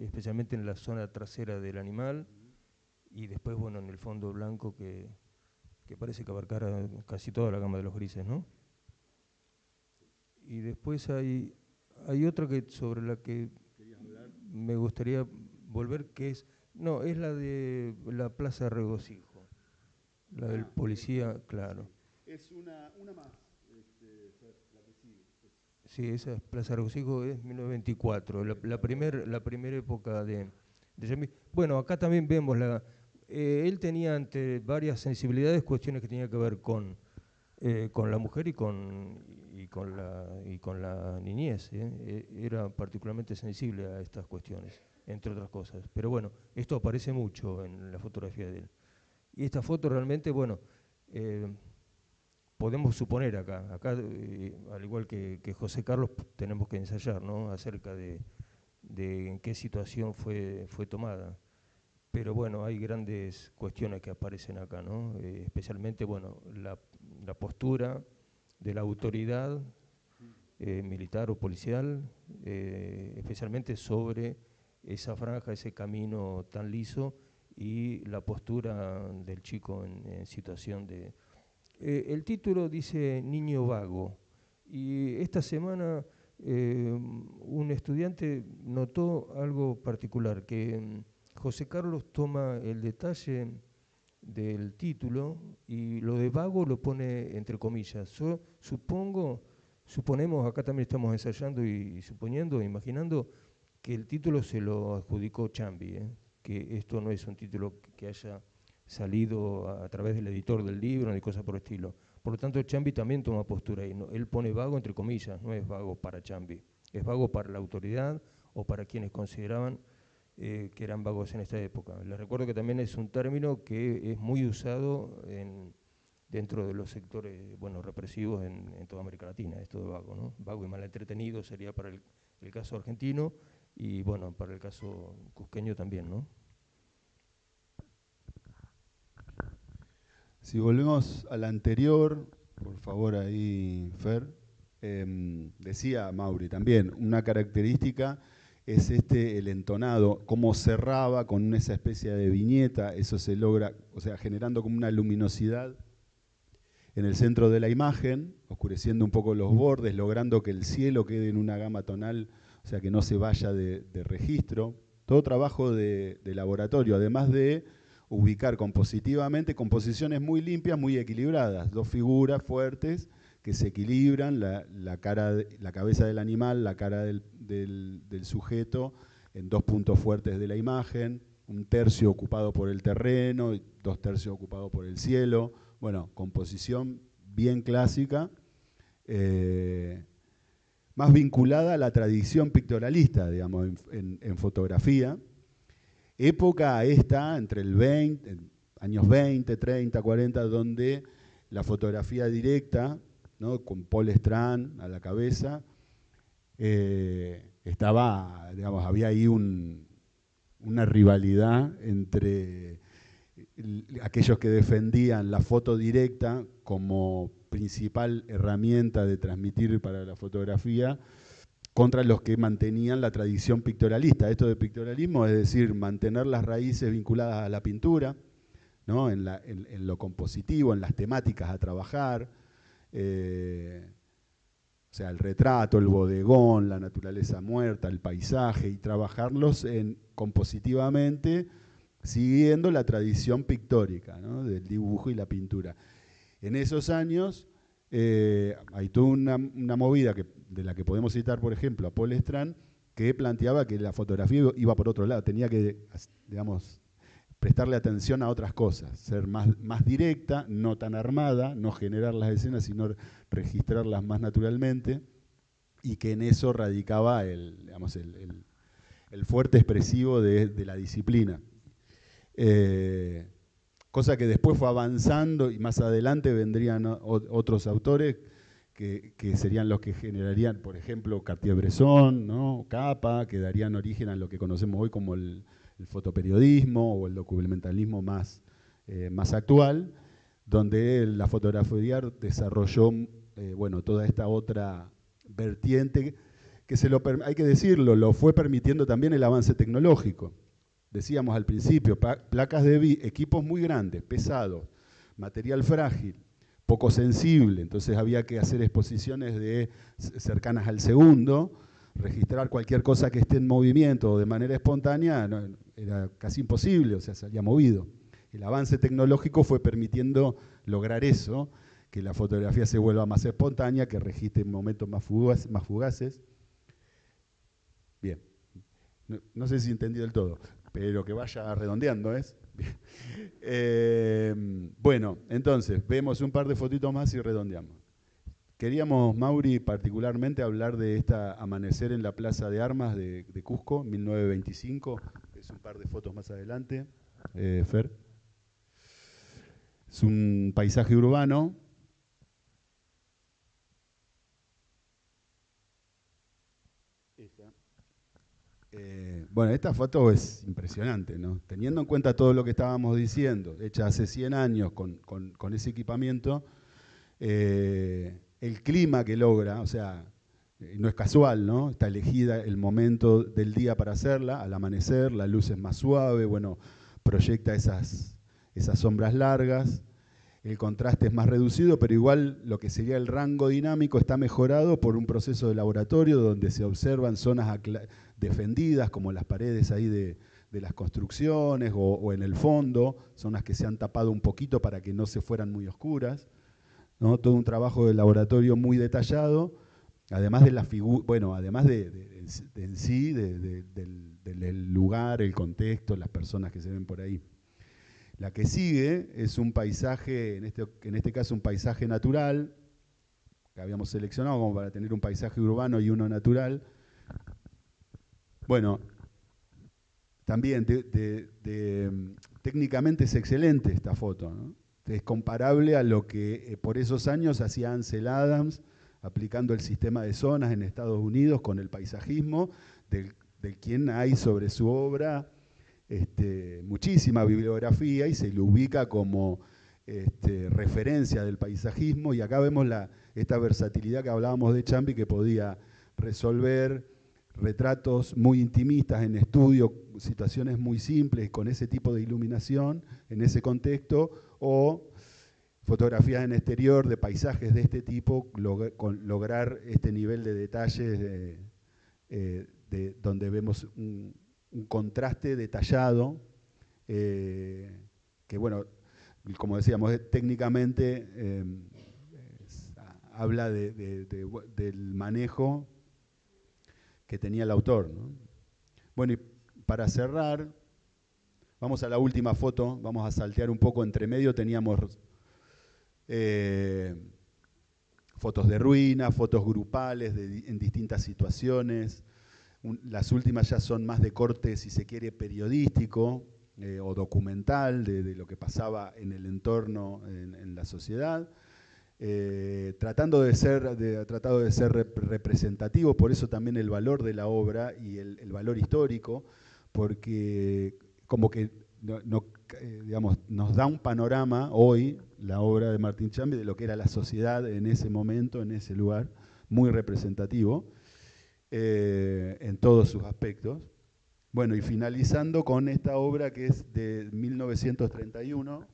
especialmente en la zona trasera del animal y después, bueno, en el fondo blanco que parece que abarcara casi toda la gama de los grises, ¿no? Y después hay otra sobre la que me gustaría volver, que es la de la Plaza de Regocijo, la del policía, claro. Es una más, la que sigue. Sí, esa Plaza de Regocijo es 1924, la primera época de Jamie. Bueno, acá también vemos él tenía ante varias sensibilidades cuestiones que tenían que ver con la mujer y con la niñez. Era particularmente sensible a estas cuestiones, entre otras cosas. Pero bueno, esto aparece mucho en la fotografía de él. Y esta foto realmente, bueno, podemos suponer acá al igual que José Carlos, tenemos que ensayar, ¿no?, acerca de en qué situación fue tomada. Pero bueno, hay grandes cuestiones que aparecen acá, ¿no? Especialmente, bueno, la postura de la autoridad militar o policial, especialmente sobre esa franja, ese camino tan liso, y la postura del chico en situación de... el título dice Niño Vago, y esta semana un estudiante notó algo particular, que José Carlos toma el detalle del título y lo de vago lo pone entre comillas. Yo suponemos, acá también estamos ensayando y suponiendo, imaginando que el título se lo adjudicó Ciampi, que esto no es un título que haya salido a través del editor del libro ni cosas por el estilo. Por lo tanto, Ciampi también toma postura ahí, ¿no? Él pone vago entre comillas, no es vago para Ciampi, es vago para la autoridad o para quienes consideraban que eran vagos en esta época. Les recuerdo que también es un término que es muy usado dentro de los sectores, bueno, represivos en toda América Latina, esto de vago, ¿no? Vago y mal entretenido sería para el caso argentino y, bueno, para el caso cusqueño también, ¿no? Si volvemos a la anterior, por favor ahí, Fer, decía Mauri también, una característica es el entonado, cómo cerraba con esa especie de viñeta, eso se logra, o sea, generando como una luminosidad en el centro de la imagen, oscureciendo un poco los bordes, logrando que el cielo quede en una gama tonal, o sea, que no se vaya de registro. Todo trabajo de laboratorio, además de ubicar compositivamente composiciones muy limpias, muy equilibradas, dos figuras fuertes que se equilibran, la cabeza del animal, la cara del sujeto, en dos puntos fuertes de la imagen, un tercio ocupado por el terreno, y dos tercios ocupados por el cielo. Bueno, composición bien clásica, más vinculada a la tradición pictorialista, digamos, en fotografía. Época esta, entre años 20, 30, 40, donde la fotografía directa, ¿no?, con Paul Strand a la cabeza, estaba, digamos, había ahí una rivalidad entre aquellos que defendían la foto directa como principal herramienta de transmitir para la fotografía contra los que mantenían la tradición pictorialista. Esto de pictorialismo es decir, mantener las raíces vinculadas a la pintura, ¿no?, en lo compositivo, en las temáticas a trabajar, o sea, el retrato, el bodegón, la naturaleza muerta, el paisaje, y trabajarlos compositivamente siguiendo la tradición pictórica, ¿no?, del dibujo y la pintura. En esos años hay toda una movida de la que podemos citar, por ejemplo, a Paul Strand, que planteaba que la fotografía iba por otro lado, tenía que, digamos, prestarle atención a otras cosas, ser más directa, no tan armada, no generar las escenas, sino registrarlas más naturalmente, y que en eso radicaba digamos, el fuerte expresivo de la disciplina. Cosa que después fue avanzando y más adelante vendrían otros autores que serían los que generarían, por ejemplo, Cartier-Bresson, ¿no?, Capa, que darían origen a lo que conocemos hoy como el fotoperiodismo o el documentalismo más actual, donde la fotografía desarrolló bueno, toda esta otra vertiente que hay que decirlo, lo fue permitiendo también el avance tecnológico. Decíamos al principio, placas de equipos muy grandes, pesados, material frágil, poco sensible, entonces había que hacer exposiciones cercanas al segundo, registrar cualquier cosa que esté en movimiento o de manera espontánea era casi imposible, o sea, salía movido. El avance tecnológico fue permitiendo lograr eso, que la fotografía se vuelva más espontánea, que registre momentos más fugaces. Bien, no sé si entendí del todo, pero que vaya redondeando, ¿es? Bueno, entonces, vemos un par de fotitos más y redondeamos. Queríamos, Mauri, particularmente hablar de esta amanecer en la Plaza de Armas de Cusco, 1925, es un par de fotos más adelante, Fer. Es un paisaje urbano. Bueno, esta foto es impresionante, ¿no? Teniendo en cuenta todo lo que estábamos diciendo, hecha hace 100 años con ese equipamiento, el clima que logra, o sea, no es casual, ¿no? Está elegida el momento del día para hacerla, al amanecer, la luz es más suave, bueno, proyecta esas sombras largas, el contraste es más reducido, pero igual lo que sería el rango dinámico está mejorado por un proceso de laboratorio donde se observan zonas defendidas, como las paredes ahí de las construcciones o en el fondo, zonas que se han tapado un poquito para que no se fueran muy oscuras, ¿no? Todo un trabajo de laboratorio muy detallado, además de la figura, bueno, además en sí, del lugar, el contexto, las personas que se ven por ahí. La que sigue es un paisaje, en este caso un paisaje natural, que habíamos seleccionado como para tener un paisaje urbano y uno natural. Bueno, también técnicamente es excelente esta foto, ¿no? Es comparable a lo que por esos años hacía Ansel Adams, aplicando el sistema de zonas en Estados Unidos con el paisajismo, del quien hay sobre su obra muchísima bibliografía y se le ubica como referencia del paisajismo, y acá vemos esta versatilidad que hablábamos de Ciampi, que podía resolver retratos muy intimistas en estudio, situaciones muy simples con ese tipo de iluminación en ese contexto, o fotografías en exterior de paisajes de este tipo, lograr este nivel de detalles donde vemos un contraste detallado, que bueno, como decíamos, técnicamente habla del manejo que tenía el autor, ¿no? Bueno, y para cerrar, vamos a la última foto, vamos a saltear un poco entre medio, teníamos fotos de ruinas, fotos grupales en distintas situaciones. Las últimas ya son más de corte, si se quiere, periodístico o documental de lo que pasaba en el entorno, en la sociedad. Tratado de ser representativo, por eso también el valor de la obra y el valor histórico, porque como que digamos, nos da un panorama hoy, la obra de Martín Ciampi, de lo que era la sociedad en ese momento, en ese lugar, muy representativo. En todos sus aspectos. Bueno, y finalizando con esta obra que es de 1931,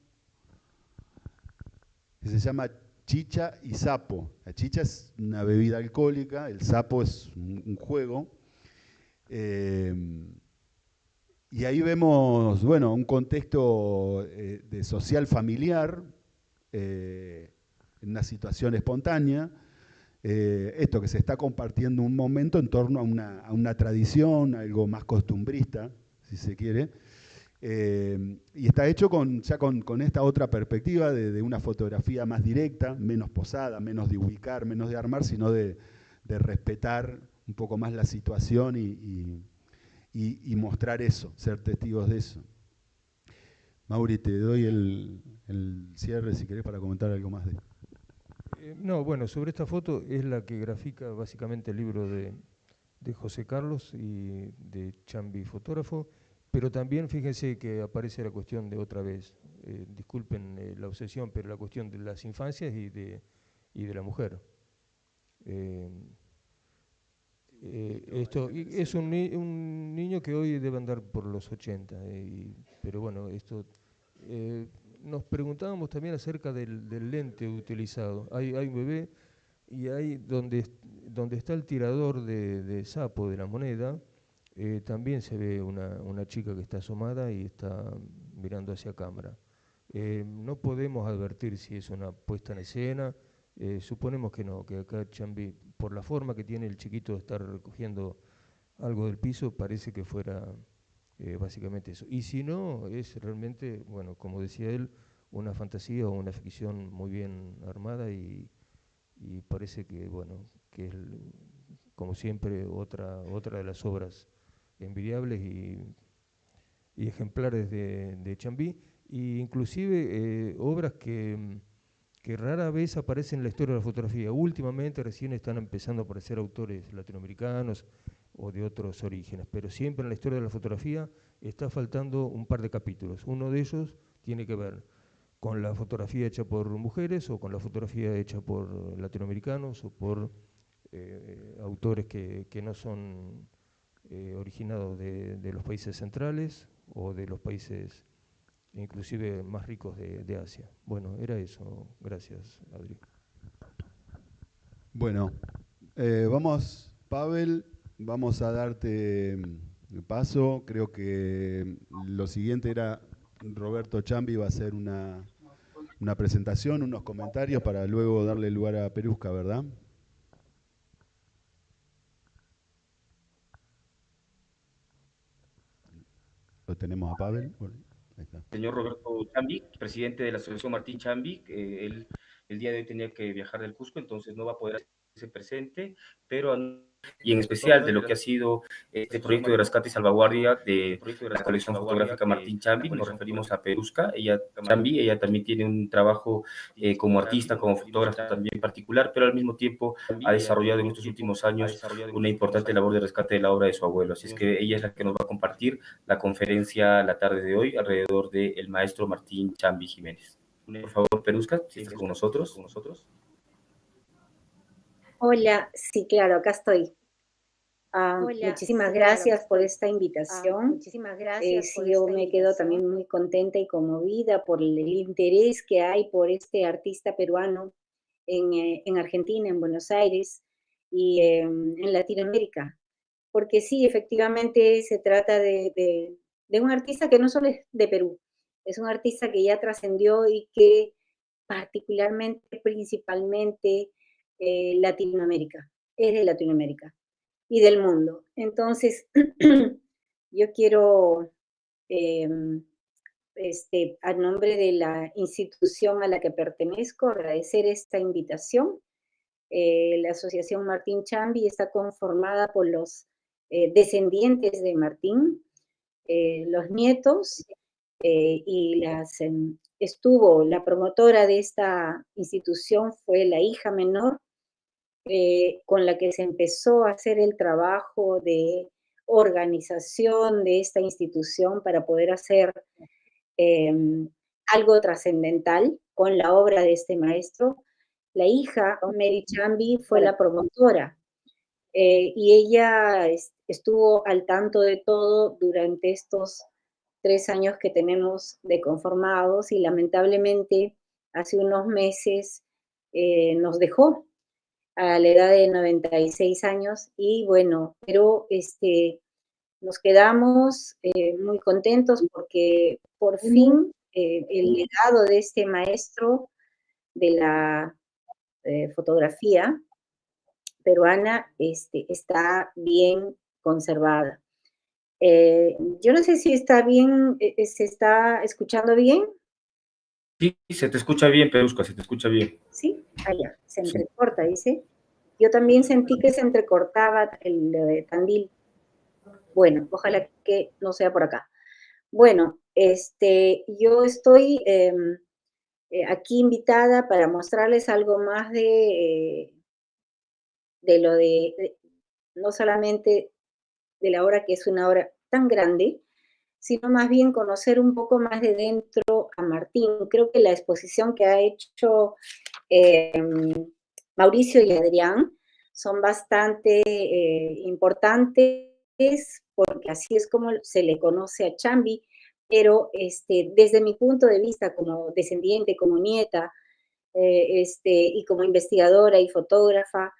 que se llama Chicha y Sapo. La chicha es una bebida alcohólica, el sapo es un juego. Y ahí vemos, bueno, un contexto de social familiar, en una situación espontánea, esto que se está compartiendo un momento en torno a una tradición, algo más costumbrista, si se quiere, y está hecho ya con esta otra perspectiva de una fotografía más directa, menos posada, menos de ubicar, menos de armar, sino de respetar un poco más la situación y mostrar eso, ser testigos de eso. Mauri, te doy el cierre si querés para comentar algo más de... No, bueno, sobre esta foto es la que grafica básicamente el libro de José Carlos y de Chambi, fotógrafo, pero también fíjense que aparece la cuestión de otra vez, disculpen la obsesión, pero la cuestión de las infancias y de la mujer. Esto es un niño que hoy debe andar por los 80, pero bueno, nos preguntábamos también acerca del lente utilizado. Hay un bebé y ahí donde está el tirador de sapo de la moneda, también se ve una chica que está asomada y está mirando hacia cámara. No podemos advertir si es una puesta en escena, suponemos que no, que acá Chambi, por la forma que tiene el chiquito de estar recogiendo algo del piso, parece que fuera básicamente eso. Y si no, es realmente, bueno, como decía él, una fantasía o una ficción muy bien armada y parece que, bueno, que es, como siempre, otra de las obras envidiables y ejemplares de Chambi, e inclusive obras que rara vez aparecen en la historia de la fotografía. Últimamente recién están empezando a aparecer autores latinoamericanos o de otros orígenes, pero siempre en la historia de la fotografía está faltando un par de capítulos. Uno de ellos tiene que ver con la fotografía hecha por mujeres o con la fotografía hecha por latinoamericanos o por autores que no son originados de los países centrales o de los países inclusive más ricos de Asia. Bueno, era eso. Gracias, Adri. Bueno, vamos, Pavel, vamos a darte paso. Creo que lo siguiente era Roberto Chambi va a hacer una presentación, unos comentarios para luego darle lugar a Perusca, ¿verdad? Lo tenemos a Pavel. Bueno, ahí está. Señor Roberto Chambi, presidente de la Asociación Martín Chambi, él el día de hoy tenía que viajar del Cusco, entonces no va a poder hacerse presente, pero y en especial de lo que ha sido este proyecto de rescate y salvaguardia de la colección fotográfica Martín Chambi, nos referimos a Perusca, ella también tiene un trabajo como artista, como fotógrafa también particular, pero al mismo tiempo ha desarrollado en estos últimos años una importante labor de rescate de la obra de su abuelo, así es que ella es la que nos va a compartir la conferencia la tarde de hoy alrededor del maestro Martín Chambi Jiménez. Por favor, Perusca, si estás con nosotros. Hola, sí, claro, acá estoy. Muchísimas gracias por esta invitación. Sí, yo me quedo también muy contenta y conmovida por el interés que hay por este artista peruano en Argentina, en Buenos Aires y en Latinoamérica. Porque sí, efectivamente se trata de un artista que no solo es de Perú, es un artista que ya trascendió y que particularmente, principalmente, Latinoamérica, es de Latinoamérica y del mundo. Entonces, yo quiero, a nombre de la institución a la que pertenezco, agradecer esta invitación. La Asociación Martín Chambi está conformada por los descendientes de Martín, los nietos, y estuvo la promotora de esta institución fue la hija menor, con la que se empezó a hacer el trabajo de organización de esta institución para poder hacer algo trascendental con la obra de este maestro. La hija, Mary Chambi, fue la promotora y ella estuvo al tanto de todo durante estos 3 años que tenemos de conformados y lamentablemente hace unos meses nos dejó a la edad de 96 años y bueno, pero nos quedamos muy contentos porque por fin el legado de este maestro de la fotografía peruana está bien conservada. Yo no sé si está bien, ¿se está escuchando bien? Sí, se te escucha bien, Perusca, se te escucha bien. Sí, allá, se entrecorta, dice. Yo también sentí que se entrecortaba el de Tandil. Bueno, ojalá que no sea por acá. Bueno, yo estoy aquí invitada para mostrarles algo más de lo no solamente de la obra, que es una obra tan grande, sino más bien conocer un poco más de dentro a Martín. Creo que la exposición que ha hecho Mauricio y Adrián son bastante importantes, porque así es como se le conoce a Chambi, pero desde mi punto de vista como descendiente, como nieta, y como investigadora y fotógrafa,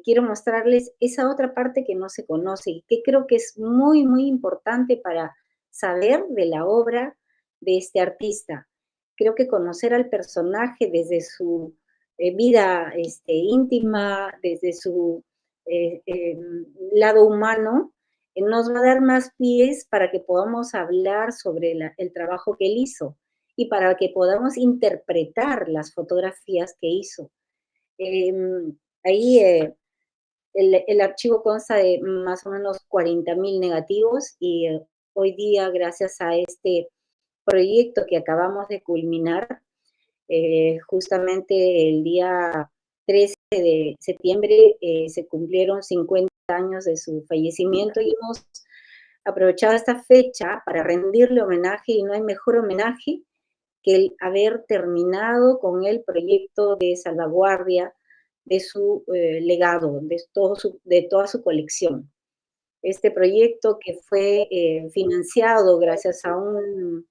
quiero mostrarles esa otra parte que no se conoce y que creo que es muy, muy importante para saber de la obra de este artista. Creo que conocer al personaje desde su vida íntima, desde su lado humano, nos va a dar más pies para que podamos hablar sobre el trabajo que él hizo y para que podamos interpretar las fotografías que hizo. Ahí el archivo consta de más o menos 40.000 negativos y hoy día, gracias a este proyecto que acabamos de culminar, justamente el día 13 de septiembre se cumplieron 50 años de su fallecimiento y hemos aprovechado esta fecha para rendirle homenaje, y no hay mejor homenaje que el haber terminado con el proyecto de salvaguardia de su legado, de toda su colección. Este proyecto que fue financiado gracias a un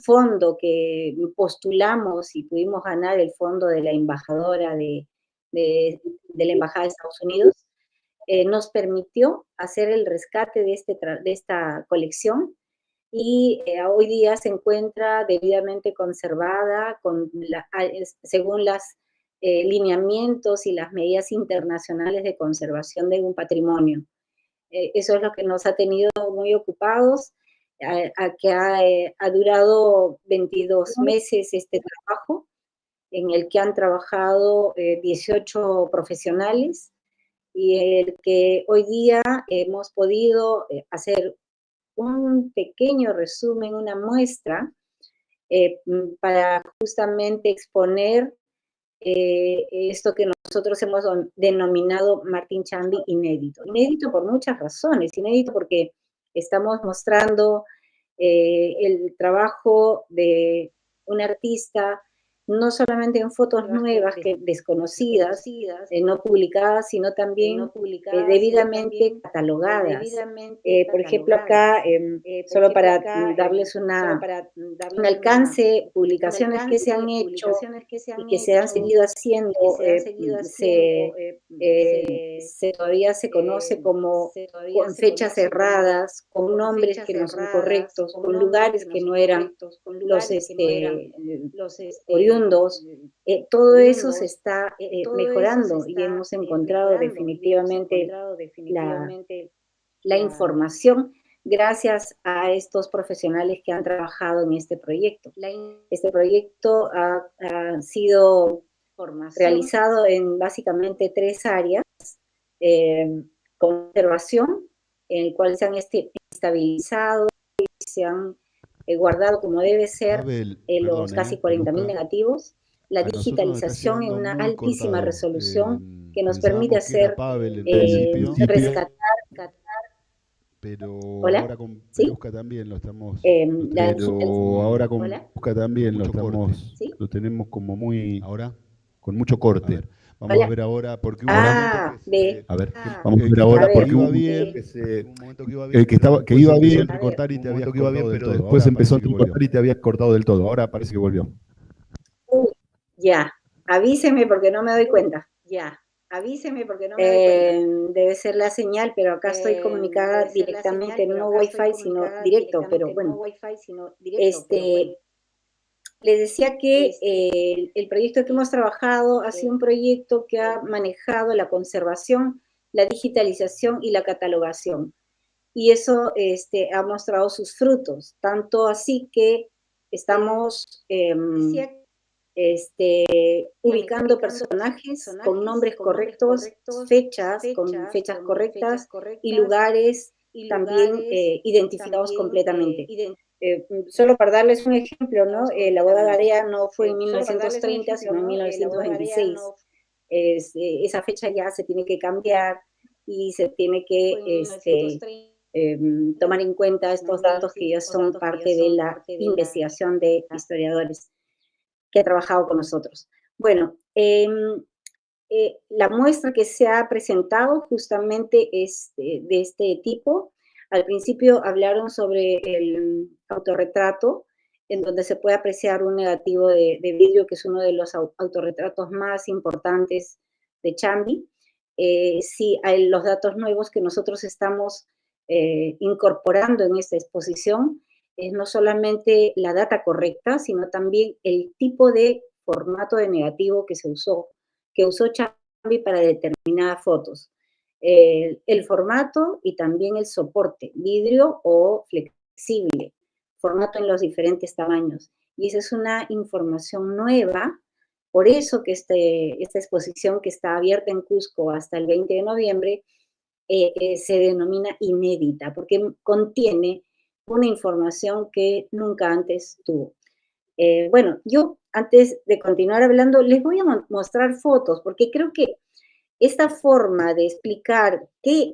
fondo que postulamos y pudimos ganar, el fondo de la embajadora de la Embajada de Estados Unidos, nos permitió hacer el rescate de esta colección y hoy día se encuentra debidamente conservada según los lineamientos y las medidas internacionales de conservación de un patrimonio. Eso es lo que nos ha tenido muy ocupados, que ha durado 22 meses este trabajo, en el que han trabajado 18 profesionales y el que hoy día hemos podido hacer un pequeño resumen, una muestra, para justamente exponer esto que nosotros hemos denominado Martín Chambi inédito. Inédito por muchas razones, inédito porque estamos mostrando el trabajo de un artista, no solamente en fotos nuevas, desconocidas, no publicadas, sino también debidamente catalogadas. Por ejemplo, acá, solo para darles un alcance, publicaciones que se han hecho y que se han seguido haciendo, todavía se conoce como con fechas cerradas, con nombres que no son correctos, con lugares que no eran los oriundos. Todo eso se está mejorando y hemos encontrado definitivamente la información gracias a estos profesionales que han trabajado en este proyecto. Este proyecto ha sido realizado en básicamente 3 áreas: conservación, en el cual se han estabilizado y se han guardado como debe ser los casi 40.000 negativos, la digitalización en una altísima resolución que nos permite hacer rescatar. Pero ¿Hola? ahora con ¿Sí? Perusca también lo estamos. Pero ahora con Perusca también lo estamos. ¿Sí? Lo tenemos como muy. Ahora. Con mucho corte. Vamos Hola. a ver ahora porque hubo a ver, vamos a ver ahora porque hubo iba bien, un momento que iba bien, que iba bien recortar y te habías cortado del todo. Pero después empezó a recortar y te habías cortado del todo. Ahora parece que volvió. Ya, avísenme porque no me doy cuenta. Ya, Avíseme porque no me doy cuenta. Debe ser la señal, pero acá estoy comunicada directamente, no Wi-Fi, sino directo, pero bueno. Les decía que el proyecto que hemos trabajado ha sido un proyecto que ha manejado la conservación, la digitalización y la catalogación. Y eso ha mostrado sus frutos, tanto así que estamos ubicando personajes con nombres correctos, fechas con fechas correctas y lugares también identificados completamente. Solo para darles un ejemplo, ¿no? La boda Garea no fue en 1930, sino en 1926. Esa fecha ya se tiene que cambiar y se tiene que tomar en cuenta estos datos que ya son parte de la investigación de historiadores que ha trabajado con nosotros. Bueno, la muestra que se ha presentado justamente es de este tipo. Al principio hablaron sobre el autorretrato, en donde se puede apreciar un negativo de vidrio, que es uno de los autorretratos más importantes de Chambi. Sí, hay los datos nuevos que nosotros estamos incorporando en esta exposición, es no solamente la data correcta, sino también el tipo de formato de negativo que usó Chambi para determinadas fotos. El formato y también el soporte, vidrio o flexible, formato en los diferentes tamaños. Y esa es una información nueva, por eso que esta exposición que está abierta en Cusco hasta el 20 de noviembre se denomina inédita, porque contiene una información que nunca antes tuvo. Bueno, yo antes de continuar hablando, les voy a mostrar fotos, porque creo que esta forma de explicar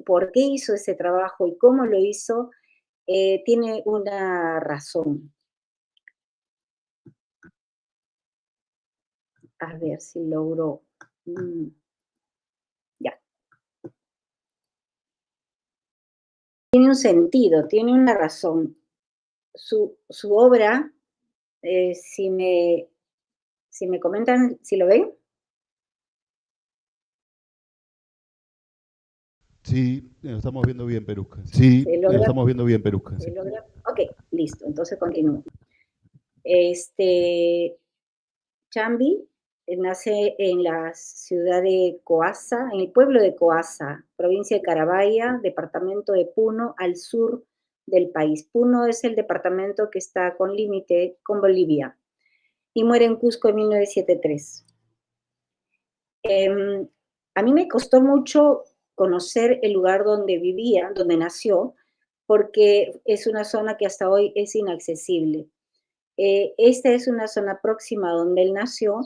por qué hizo ese trabajo y cómo lo hizo, tiene una razón. A ver si logro. Ya. Tiene un sentido, tiene una razón. Su obra, si me comentan, si lo ven. Sí, lo estamos viendo bien, Perusca. Sí, lo estamos viendo bien, Perusca. Sí. Ok, listo, entonces continúo. Chambi nace en la ciudad de Coassa, en el pueblo de Coassa, provincia de Carabaya, departamento de Puno, al sur del país. Puno es el departamento que está con límite con Bolivia. Y muere en Cusco en 1973. A mí me costó mucho conocer el lugar donde vivía, donde nació, porque es una zona que hasta hoy es inaccesible. Esta es una zona próxima donde él nació.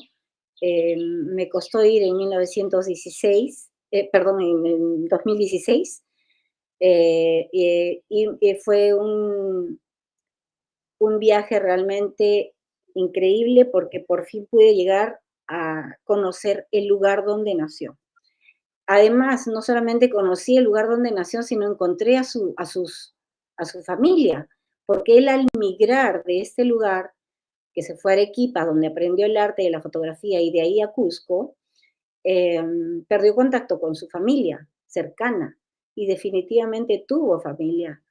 Me costó ir en 1916, en 2016, y fue un viaje realmente increíble porque por fin pude llegar a conocer el lugar donde nació. Además, no solamente conocí el lugar donde nació, sino encontré a su familia, porque él al migrar de este lugar, que se fue a Arequipa, donde aprendió el arte de la fotografía, y de ahí a Cusco, perdió contacto con su familia cercana, y definitivamente tuvo familia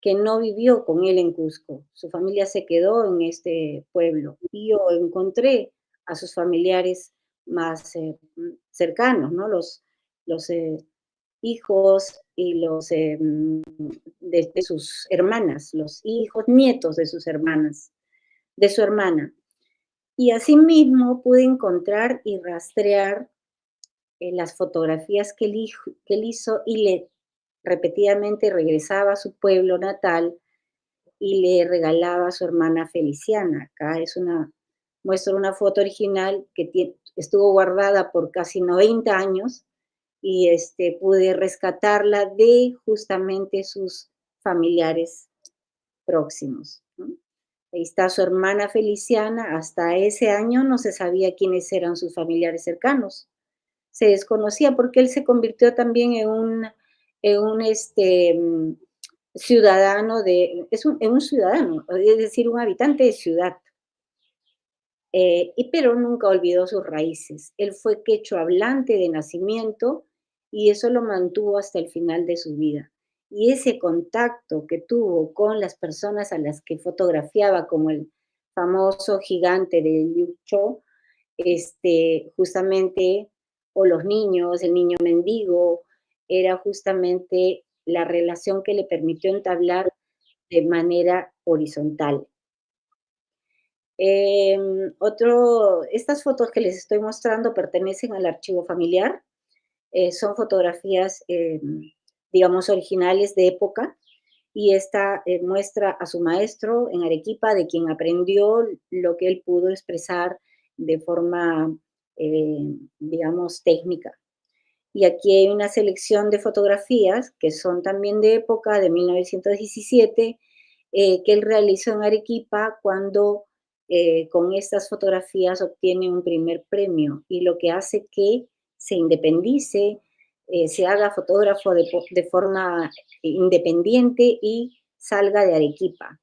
que no vivió con él en Cusco. Su familia se quedó en este pueblo, y yo encontré a sus familiares más cercanos, ¿no? Los hijos y los de sus hermanas, los hijos, nietos de sus hermanas, de su hermana. Y asimismo pude encontrar y rastrear las fotografías que él hizo, y repetidamente regresaba a su pueblo natal y le regalaba a su hermana Feliciana. Acá muestro una foto original que estuvo guardada por casi 90 años, y pude rescatarla de justamente sus familiares próximos, ¿no? Ahí está su hermana Feliciana. Hasta ese año no se sabía quiénes eran sus familiares cercanos. Se desconocía porque él se convirtió también en un ciudadano, es un ciudadano, es decir, un habitante de ciudad. pero nunca olvidó sus raíces. Él fue quechua hablante de nacimiento y eso lo mantuvo hasta el final de su vida. Y ese contacto que tuvo con las personas a las que fotografiaba, como el famoso gigante de Liu Cho, justamente, o los niños, el niño mendigo, era justamente la relación que le permitió entablar de manera horizontal. Estas fotos que les estoy mostrando pertenecen al archivo familiar. Son fotografías, digamos, originales de época, y esta muestra a su maestro en Arequipa, de quien aprendió lo que él pudo expresar de forma, digamos, técnica. Y aquí hay una selección de fotografías que son también de época, de 1917, que él realizó en Arequipa cuando con estas fotografías obtiene un primer premio, y lo que hace que se independice, se haga fotógrafo de forma independiente y salga de Arequipa.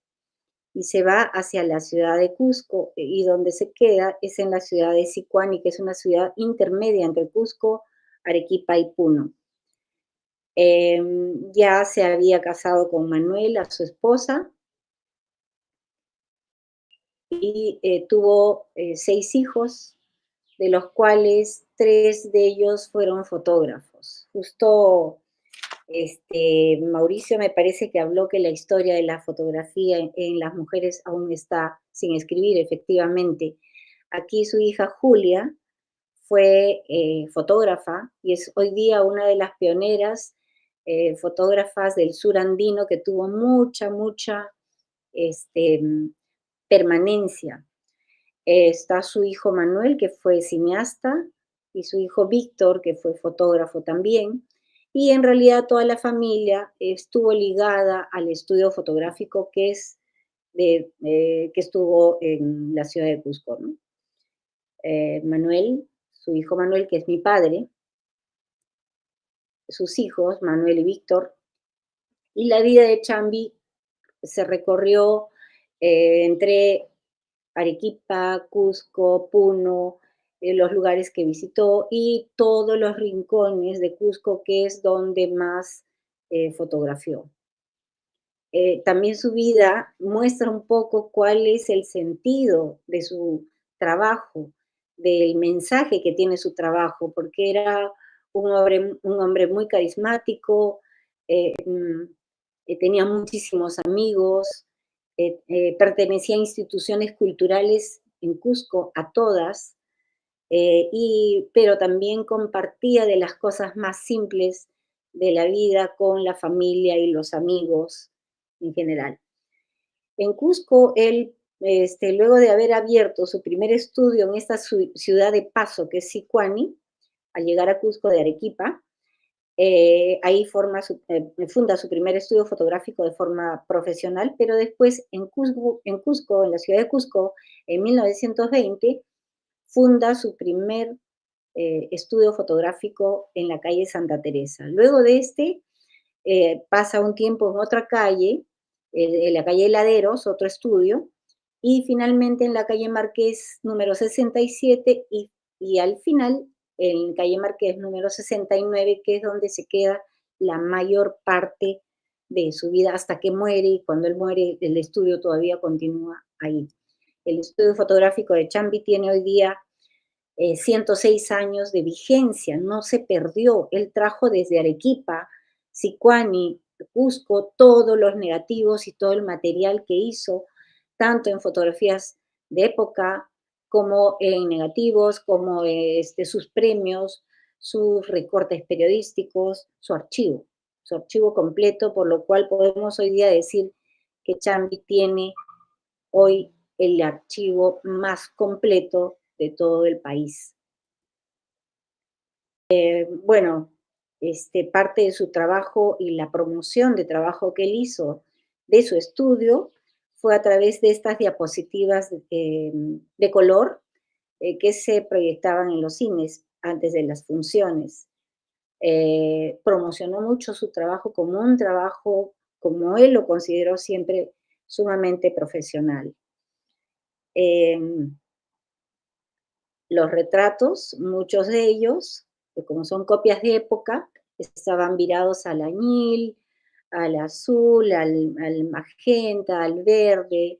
Y se va hacia la ciudad de Cusco, y donde se queda es en la ciudad de Sicuani, que es una ciudad intermedia entre Cusco, Arequipa y Puno. Ya se había casado con Manuela, su esposa, y tuvo 6 hijos, de los cuales 3 de ellos fueron fotógrafos. Justo Mauricio me parece que habló que la historia de la fotografía en las mujeres aún está sin escribir, efectivamente. Aquí su hija Julia fue fotógrafa y es hoy día una de las pioneras fotógrafas del sur andino, que tuvo mucha permanencia. Está su hijo Manuel, que fue cineasta, y su hijo Víctor, que fue fotógrafo también. Y en realidad toda la familia estuvo ligada al estudio fotográfico que estuvo en la ciudad de Cusco, ¿no? Manuel, su hijo Manuel, que es mi padre, sus hijos, Manuel y Víctor, y la vida de Chambi se recorrió entre Arequipa, Cusco, Puno, los lugares que visitó y todos los rincones de Cusco, que es donde más fotografió. También su vida muestra un poco cuál es el sentido de su trabajo, del mensaje que tiene su trabajo, porque era un hombre muy carismático, tenía muchísimos amigos, pertenecía a instituciones culturales en Cusco, a todas, pero también compartía de las cosas más simples de la vida con la familia y los amigos en general. En Cusco, él, luego de haber abierto su primer estudio en esta ciudad de paso, que es Sicuani, al llegar a Cusco de Arequipa, ahí funda su primer estudio fotográfico de forma profesional, pero después en Cusco, en la ciudad de Cusco, en 1920, funda su primer estudio fotográfico en la calle Santa Teresa. Luego de pasa un tiempo en otra calle, en la calle Heladeros, otro estudio, y finalmente en la calle Marqués número 67, y al final en calle Marqués número 69, que es donde se queda la mayor parte de su vida hasta que muere, y cuando él muere el estudio todavía continúa ahí. El estudio fotográfico de Chambi tiene hoy día 106 años de vigencia, no se perdió. Él trajo desde Arequipa, Sicuani, Cusco, todos los negativos y todo el material que hizo, tanto en fotografías de época como en negativos, como sus premios, sus recortes periodísticos, su archivo completo, por lo cual podemos hoy día decir que Chambi tiene hoy el archivo más completo de todo el país. Bueno, parte de su trabajo y la promoción de trabajo que él hizo de su estudio fue a través de estas diapositivas de color que se proyectaban en los cines antes de las funciones. Promocionó mucho su trabajo como un trabajo, como él lo consideró siempre, sumamente profesional. Los retratos, muchos de ellos, que como son copias de época, estaban virados al añil, al azul, al magenta, al verde,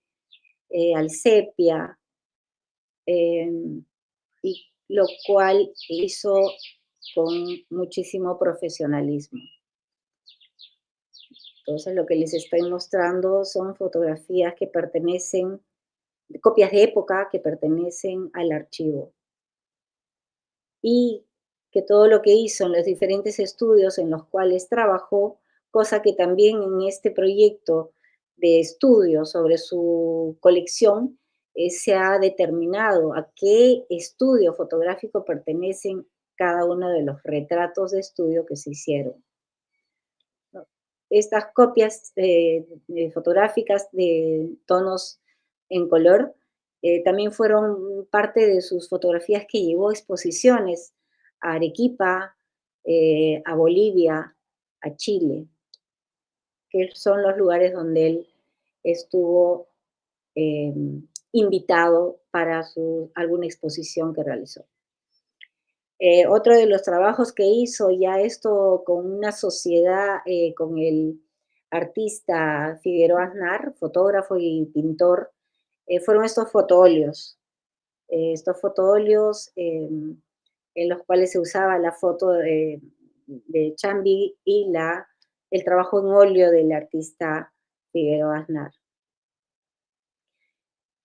al sepia, y lo cual hizo con muchísimo profesionalismo. Entonces, lo que les estoy mostrando son fotografías que pertenecen, copias de época que pertenecen al archivo. Y que todo lo que hizo en los diferentes estudios en los cuales trabajó, cosa que también en este proyecto de estudio sobre su colección se ha determinado a qué estudio fotográfico pertenecen cada uno de los retratos de estudio que se hicieron. Estas copias fotográficas de tonos en color también fueron parte de sus fotografías que llevó a exposiciones a Arequipa, a Bolivia, a Chile, que son los lugares donde él estuvo invitado para alguna exposición que realizó. Otro de los trabajos que hizo, ya esto con una sociedad, con el artista Figueroa Aznar, fotógrafo y pintor, fueron estos fotóleos. Estos fotóleos en los cuales se usaba la foto de Chambi y el trabajo en óleo del artista Figueroa Aznar.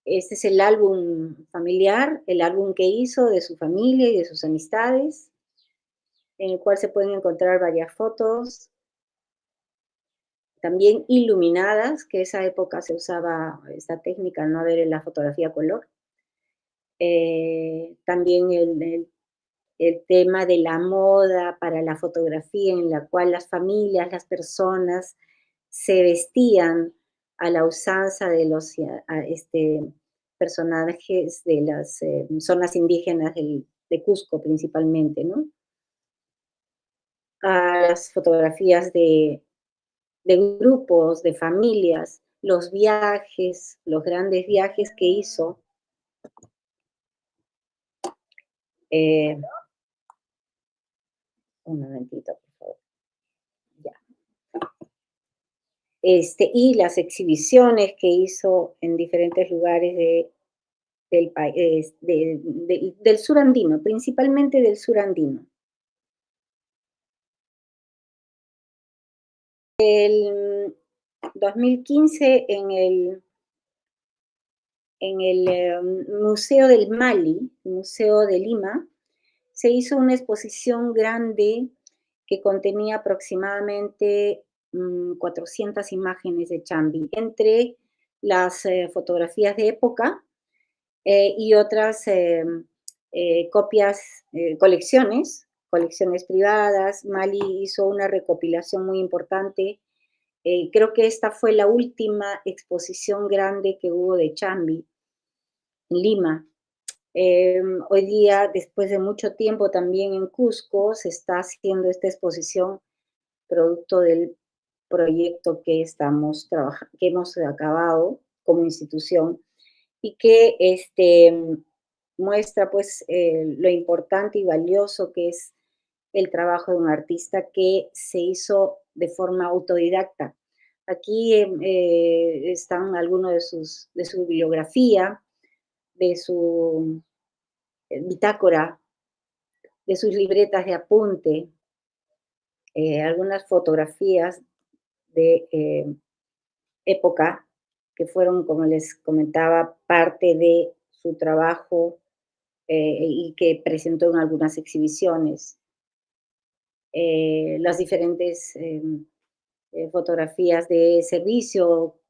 Este es el álbum familiar, el álbum que hizo de su familia y de sus amistades, en el cual se pueden encontrar varias fotos, también iluminadas, que esa época se usaba esta técnica, no ver en la fotografía a color. También el tema de la moda para la fotografía, en la cual las familias, las personas se vestían a la usanza de los personajes de las zonas indígenas de Cusco principalmente, ¿no? A las fotografías de grupos, de familias, los viajes, los grandes viajes que hizo. Un momentito, por favor. Ya. Y las exhibiciones que hizo en diferentes lugares del país, del sur andino, principalmente del sur andino. El 2015 en el Museo del Mali, Museo de Lima, se hizo una exposición grande que contenía aproximadamente 400 imágenes de Chambi, entre las fotografías de época y otras colecciones privadas. Mali hizo una recopilación muy importante. Creo que esta fue la última exposición grande que hubo de Chambi en Lima. Hoy día, después de mucho tiempo también en Cusco, se está haciendo esta exposición producto del proyecto que hemos acabado como institución y que muestra pues lo importante y valioso que es el trabajo de un artista que se hizo de forma autodidacta. Aquí están algunos de su bibliografía, de su bitácora, de sus libretas de apunte, algunas fotografías de época que fueron, como les comentaba, parte de su trabajo y que presentó en algunas exhibiciones. Las diferentes fotografías de servicio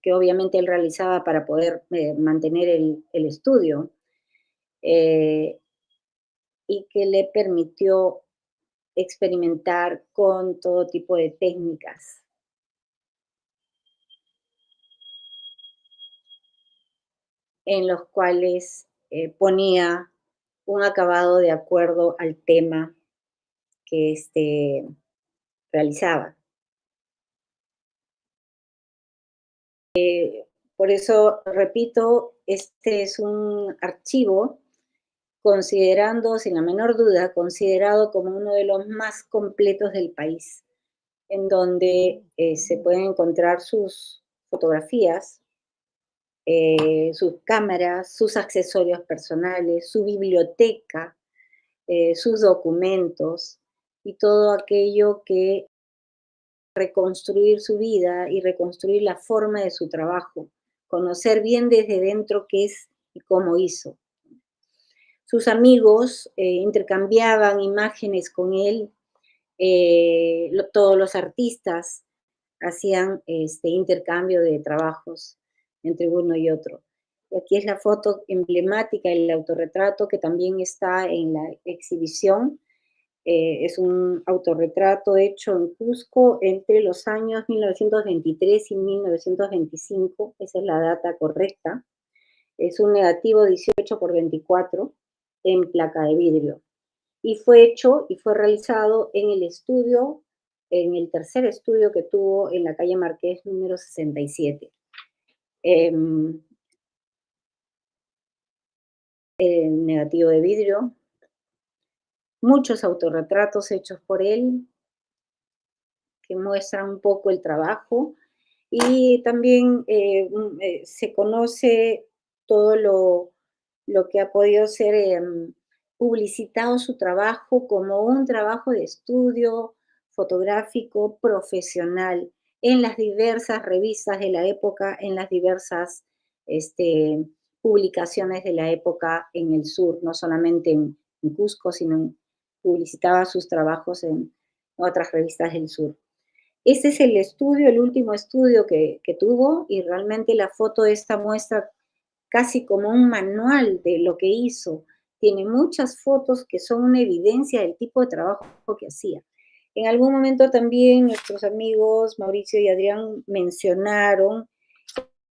que obviamente él realizaba para poder mantener el estudio y que le permitió experimentar con todo tipo de técnicas. En los cuales ponía un acabado de acuerdo al tema que realizaba. Por eso, repito, este es un archivo considerando, sin la menor duda, considerado como uno de los más completos del país, en donde se pueden encontrar sus fotografías, sus cámaras, sus accesorios personales, su biblioteca, sus documentos y todo aquello que reconstruir su vida y reconstruir la forma de su trabajo, conocer bien desde dentro qué es y cómo hizo. Sus amigos intercambiaban imágenes con él, todos los artistas hacían intercambio de trabajos entre uno y otro. Y aquí es la foto emblemática, el autorretrato que también está en la exhibición. Es un autorretrato hecho en Cusco entre los años 1923 y 1925, esa es la data correcta. Es un negativo 18 por 24 en placa de vidrio. Y fue hecho y fue realizado en el estudio, en el tercer estudio que tuvo en la calle Marqués número 67. El negativo de vidrio, muchos autorretratos hechos por él que muestran un poco el trabajo y también se conoce todo lo que ha podido ser publicitado su trabajo como un trabajo de estudio fotográfico profesional en las diversas revistas de la época, en las diversas publicaciones de la época en el sur, no solamente en Cusco, sino publicitaba sus trabajos en otras revistas del sur. Ese es el estudio, el último estudio que tuvo, y realmente la foto esta muestra casi como un manual de lo que hizo. Tiene muchas fotos que son una evidencia del tipo de trabajo que hacía. En algún momento también nuestros amigos Mauricio y Adrián mencionaron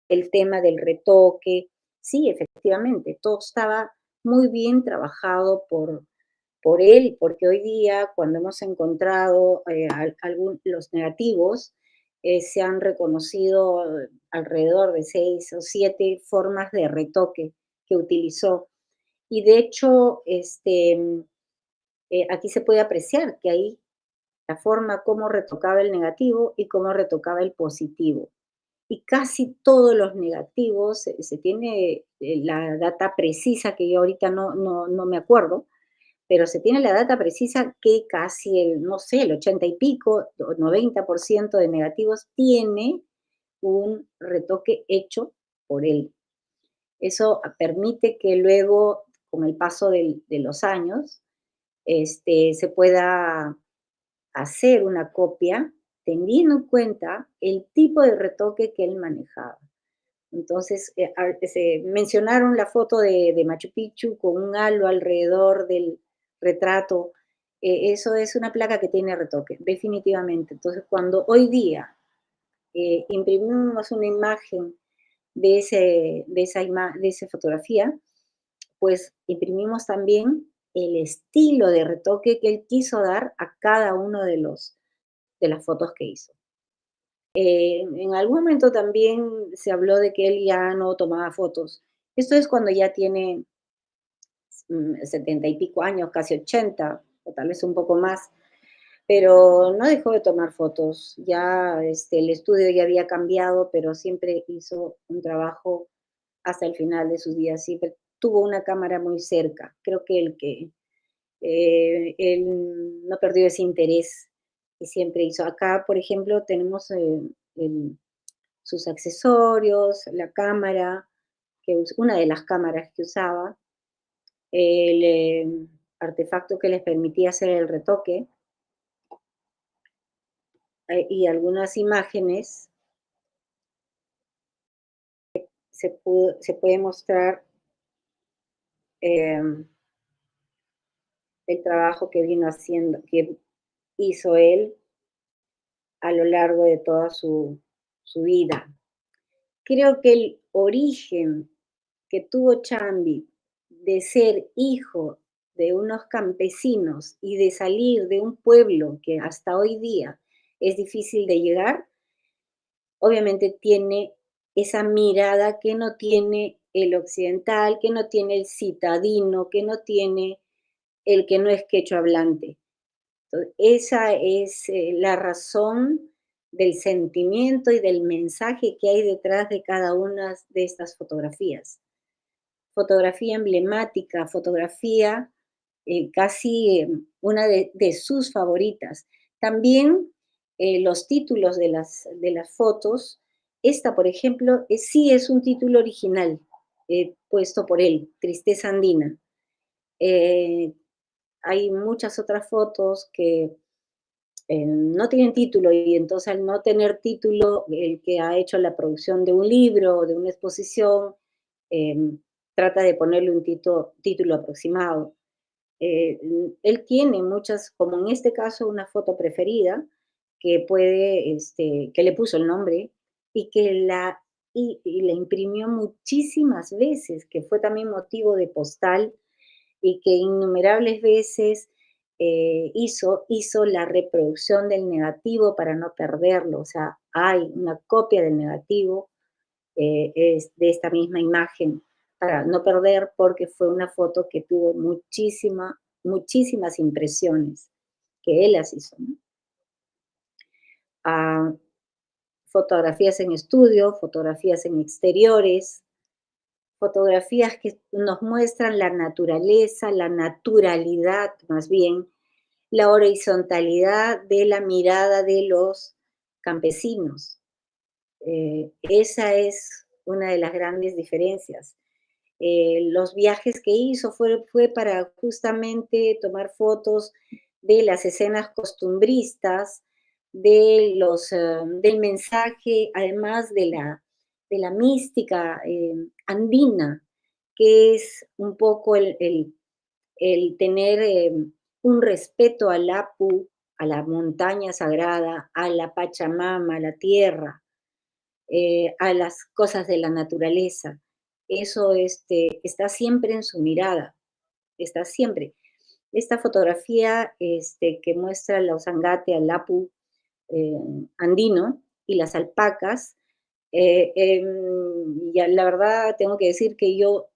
el tema del retoque. Sí, efectivamente, todo estaba muy bien trabajado por él, porque hoy día cuando hemos encontrado los negativos, se han reconocido alrededor de 6 o 7 formas de retoque que utilizó. Y de hecho, aquí se puede apreciar que ahí la forma como retocaba el negativo y cómo retocaba el positivo. Y casi todos los negativos, se tiene la data precisa, que yo ahorita no me acuerdo, pero se tiene la data precisa que casi el 80 y pico, 90% de negativos tiene un retoque hecho por él. Eso permite que luego, con el paso de los años, se pueda hacer una copia teniendo en cuenta el tipo de retoque que él manejaba. Entonces, se mencionaron la foto de Machu Picchu con un halo alrededor del retrato. Eso es una placa que tiene retoque, definitivamente. Entonces, cuando hoy día imprimimos una imagen de esa fotografía, pues imprimimos también el estilo de retoque que él quiso dar a cada uno de las fotos que hizo. En algún momento también se habló de que él ya no tomaba fotos. Esto es cuando ya tiene 70 y pico años, casi 80, o tal vez un poco más, pero no dejó de tomar fotos. Ya el estudio ya había cambiado, pero siempre hizo un trabajo hasta el final de sus días. Siempre tuvo una cámara muy cerca. Creo que él no perdió ese interés que siempre hizo. Acá, por ejemplo, tenemos sus accesorios, la cámara, una de las cámaras que usaba, el artefacto que les permitía hacer el retoque, y algunas imágenes. Se puede mostrar el trabajo que vino haciendo, que hizo él a lo largo de toda su vida. Creo que el origen que tuvo Chambi de ser hijo de unos campesinos y de salir de un pueblo que hasta hoy día es difícil de llegar, obviamente tiene esa mirada que no tiene el occidental, que no tiene el citadino, que no tiene el que no es quechua hablante. Entonces, esa es la razón del sentimiento y del mensaje que hay detrás de cada una de estas fotografías. Fotografía emblemática, fotografía casi una de sus favoritas. También los títulos de las fotos. Esta, por ejemplo, sí es un título original, puesto por él, Tristeza Andina. Hay muchas otras fotos que no tienen título, y entonces al no tener título, el que ha hecho la producción de un libro o de una exposición trata de ponerle un título aproximado. Él tiene muchas, como en este caso, una foto preferida que que le puso el nombre y que la imprimió muchísimas veces, que fue también motivo de postal y que innumerables veces hizo la reproducción del negativo para no perderlo. O sea, hay una copia del negativo es de esta misma imagen para no perder, porque fue una foto que tuvo muchísimas impresiones que él las hizo, ¿no? Fotografías en estudio, fotografías en exteriores, fotografías que nos muestran la naturaleza, la naturalidad más bien, la horizontalidad de la mirada de los campesinos. Esa es una de las grandes diferencias. Los viajes que hizo fue para justamente tomar fotos de las escenas costumbristas, del mensaje, además de la mística andina, que es un poco el tener un respeto al Apu, a la montaña sagrada, a la Pachamama, a la tierra, a las cosas de la naturaleza. Eso está siempre en su mirada, está siempre. Esta fotografía que muestra la Usangate, al Apu andino y las alpacas, ya la verdad tengo que decir que yo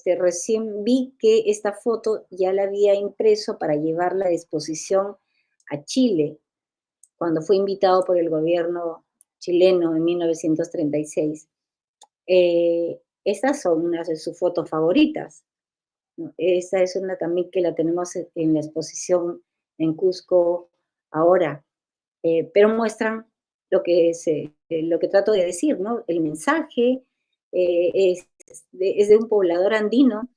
recién vi que esta foto ya la había impreso para llevarla a exposición a Chile, cuando fue invitado por el gobierno chileno en 1936. Estas son unas de sus fotos favoritas, ¿no? Esta es una también que la tenemos en la exposición en Cusco ahora, pero muestran lo que trato de decir, ¿no? El mensaje es de un poblador andino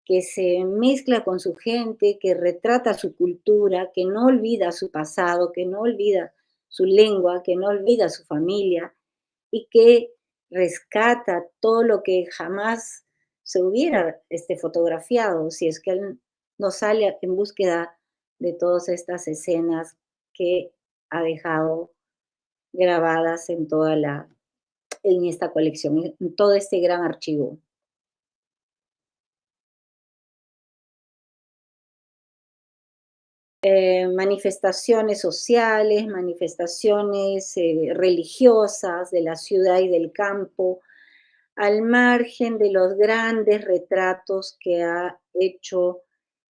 que se mezcla con su gente, que retrata su cultura, que no olvida su pasado, que no olvida su lengua, que no olvida su familia, y que rescata todo lo que jamás se hubiera fotografiado si es que él no sale en búsqueda de todas estas escenas que ha dejado grabadas en esta colección, en todo este gran archivo. Manifestaciones sociales, manifestaciones religiosas de la ciudad y del campo, al margen de los grandes retratos que ha hecho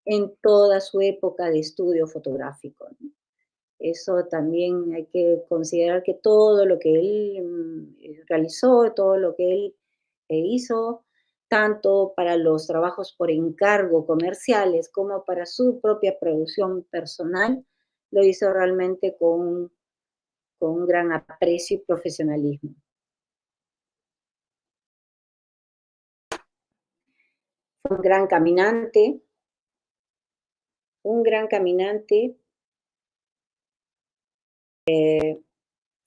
en toda su época de estudio fotográfico, ¿no? Eso también hay que considerar que todo lo que él realizó, todo lo que él hizo, tanto para los trabajos por encargo comerciales como para su propia producción personal, lo hizo realmente con un gran aprecio y profesionalismo. Fue un gran caminante,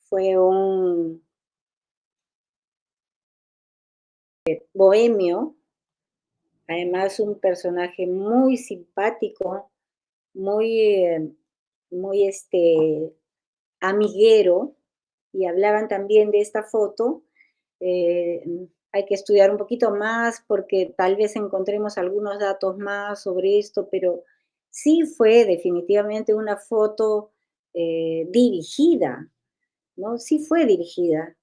fue un bohemio, además un personaje muy simpático, muy amiguero, y hablaban también de esta foto. Hay que estudiar un poquito más porque tal vez encontremos algunos datos más sobre esto, pero sí fue definitivamente una foto dirigida, ¿no? Sí fue dirigida.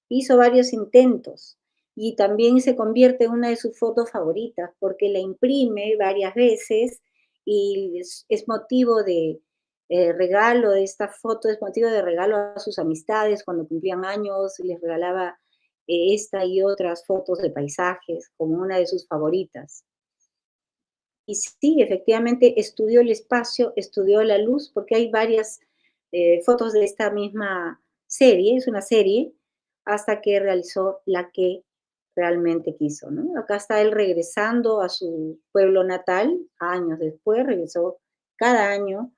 Hizo varios intentos. y también se convierte en una de sus fotos favoritas, porque la imprime varias veces y es motivo de regalo de esta foto, es motivo de regalo a sus amistades cuando cumplían años, les regalaba esta y otras fotos de paisajes como una de sus favoritas. Y sí, efectivamente estudió el espacio, estudió la luz, porque hay varias fotos de esta misma serie, es una serie, hasta que realizó la que realmente quiso, ¿no? Acá está él regresando a su pueblo natal, años después, regresó cada año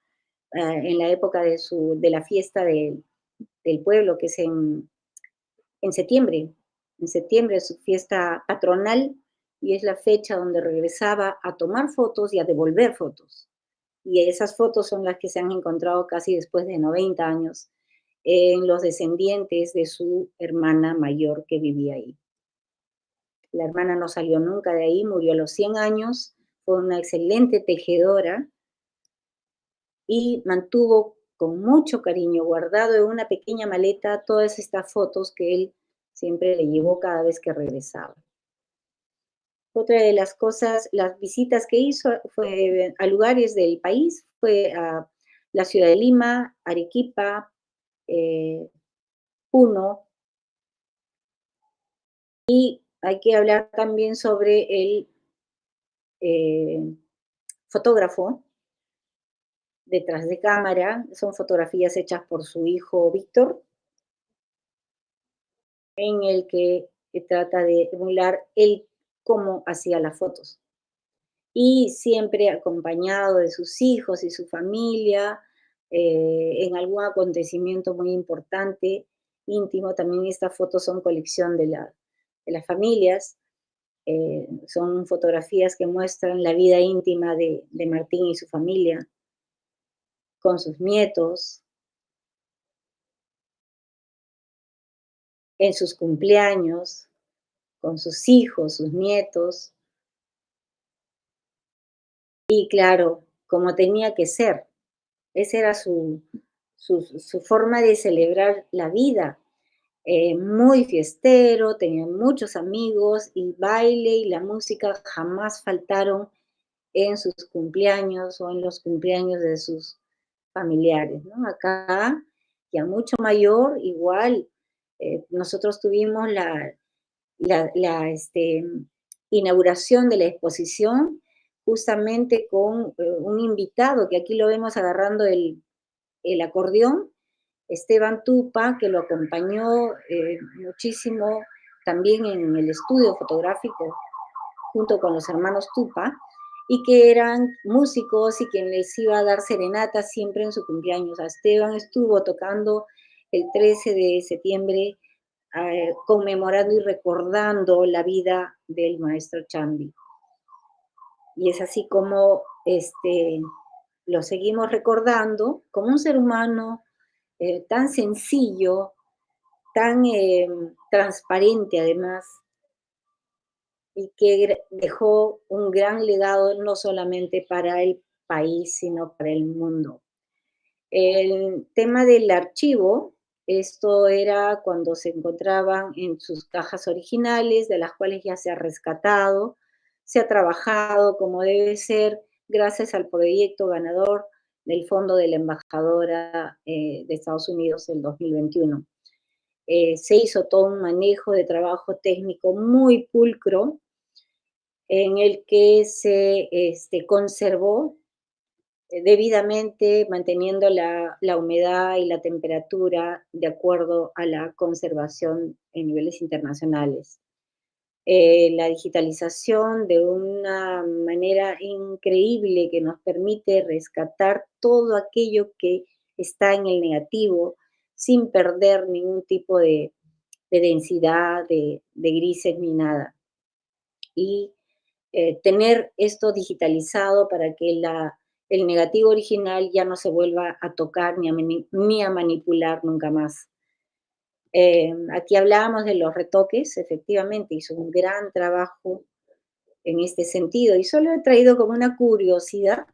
en la época de la fiesta del pueblo, que es en septiembre. En septiembre es su fiesta patronal y es la fecha donde regresaba a tomar fotos y a devolver fotos. Y esas fotos son las que se han encontrado casi después de 90 años en los descendientes de su hermana mayor que vivía ahí. La hermana no salió nunca de ahí, murió a los 100 años, fue una excelente tejedora y mantuvo con mucho cariño guardado en una pequeña maleta todas estas fotos que él siempre le llevó cada vez que regresaba. Otra de las cosas, las visitas que hizo fue a lugares del país, fue a la ciudad de Lima, Arequipa, Puno, y hay que hablar también sobre el fotógrafo detrás de cámara, son fotografías hechas por su hijo Víctor, en el que trata de emular él cómo hacía las fotos. Y siempre acompañado de sus hijos y su familia, en algún acontecimiento muy importante, íntimo. También estas fotos son colección de las familias, son fotografías que muestran la vida íntima de Martín y su familia, con sus nietos, en sus cumpleaños, con sus hijos, sus nietos. Y claro, como tenía que ser. Esa era su forma de celebrar la vida. Muy fiestero, tenía muchos amigos y baile y la música jamás faltaron en sus cumpleaños o en los cumpleaños de sus familiares, ¿no? Acá, ya mucho mayor, igual, nosotros tuvimos la inauguración de la exposición justamente con un invitado, que aquí lo vemos agarrando el acordeón, Esteban Tupa, que lo acompañó muchísimo también en el estudio fotográfico junto con los hermanos Tupa, y que eran músicos y quien les iba a dar serenatas siempre en su cumpleaños. Esteban estuvo tocando el 13 de septiembre, conmemorando y recordando la vida del maestro Chambi. Y es así como lo seguimos recordando como un ser humano tan sencillo, tan transparente además, y que dejó un gran legado no solamente para el país, sino para el mundo. El tema del archivo, esto era cuando se encontraban en sus cajas originales, de las cuales ya se ha rescatado, se ha trabajado como debe ser, gracias al proyecto ganador del Fondo de la Embajadora de Estados Unidos el 2021. Se hizo todo un manejo de trabajo técnico muy pulcro, en el que se conservó debidamente, manteniendo la humedad y la temperatura de acuerdo a la conservación en niveles internacionales. La digitalización de una manera increíble que nos permite rescatar todo aquello que está en el negativo sin perder ningún tipo de densidad, de grises ni nada. Y tener esto digitalizado para que el negativo original ya no se vuelva a tocar ni a manipular nunca más. Aquí hablábamos de los retoques, efectivamente hizo un gran trabajo en este sentido y solo he traído como una curiosidad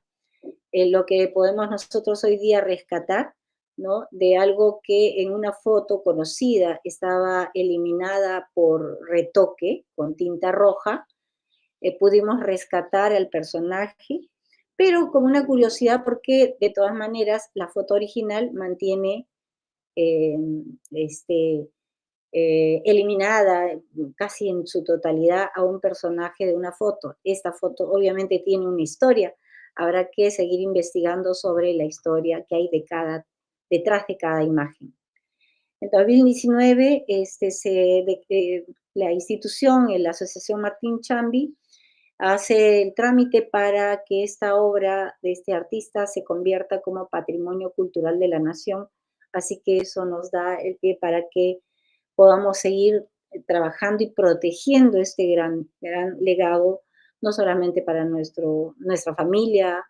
lo que podemos nosotros hoy día rescatar ¿no? De algo que en una foto conocida estaba eliminada por retoque con tinta roja, pudimos rescatar al personaje, pero con una curiosidad porque de todas maneras la foto original mantiene eh, este, eliminada casi en su totalidad a un personaje de una foto. Esta foto obviamente tiene una historia, habrá que seguir investigando sobre la historia que hay detrás de cada imagen. En 2019, la institución, la Asociación Martín Chambi, hace el trámite para que esta obra de este artista se convierta como Patrimonio Cultural de la Nación, así que eso nos da el pie para que podamos seguir trabajando y protegiendo este gran legado, no solamente para nuestra familia,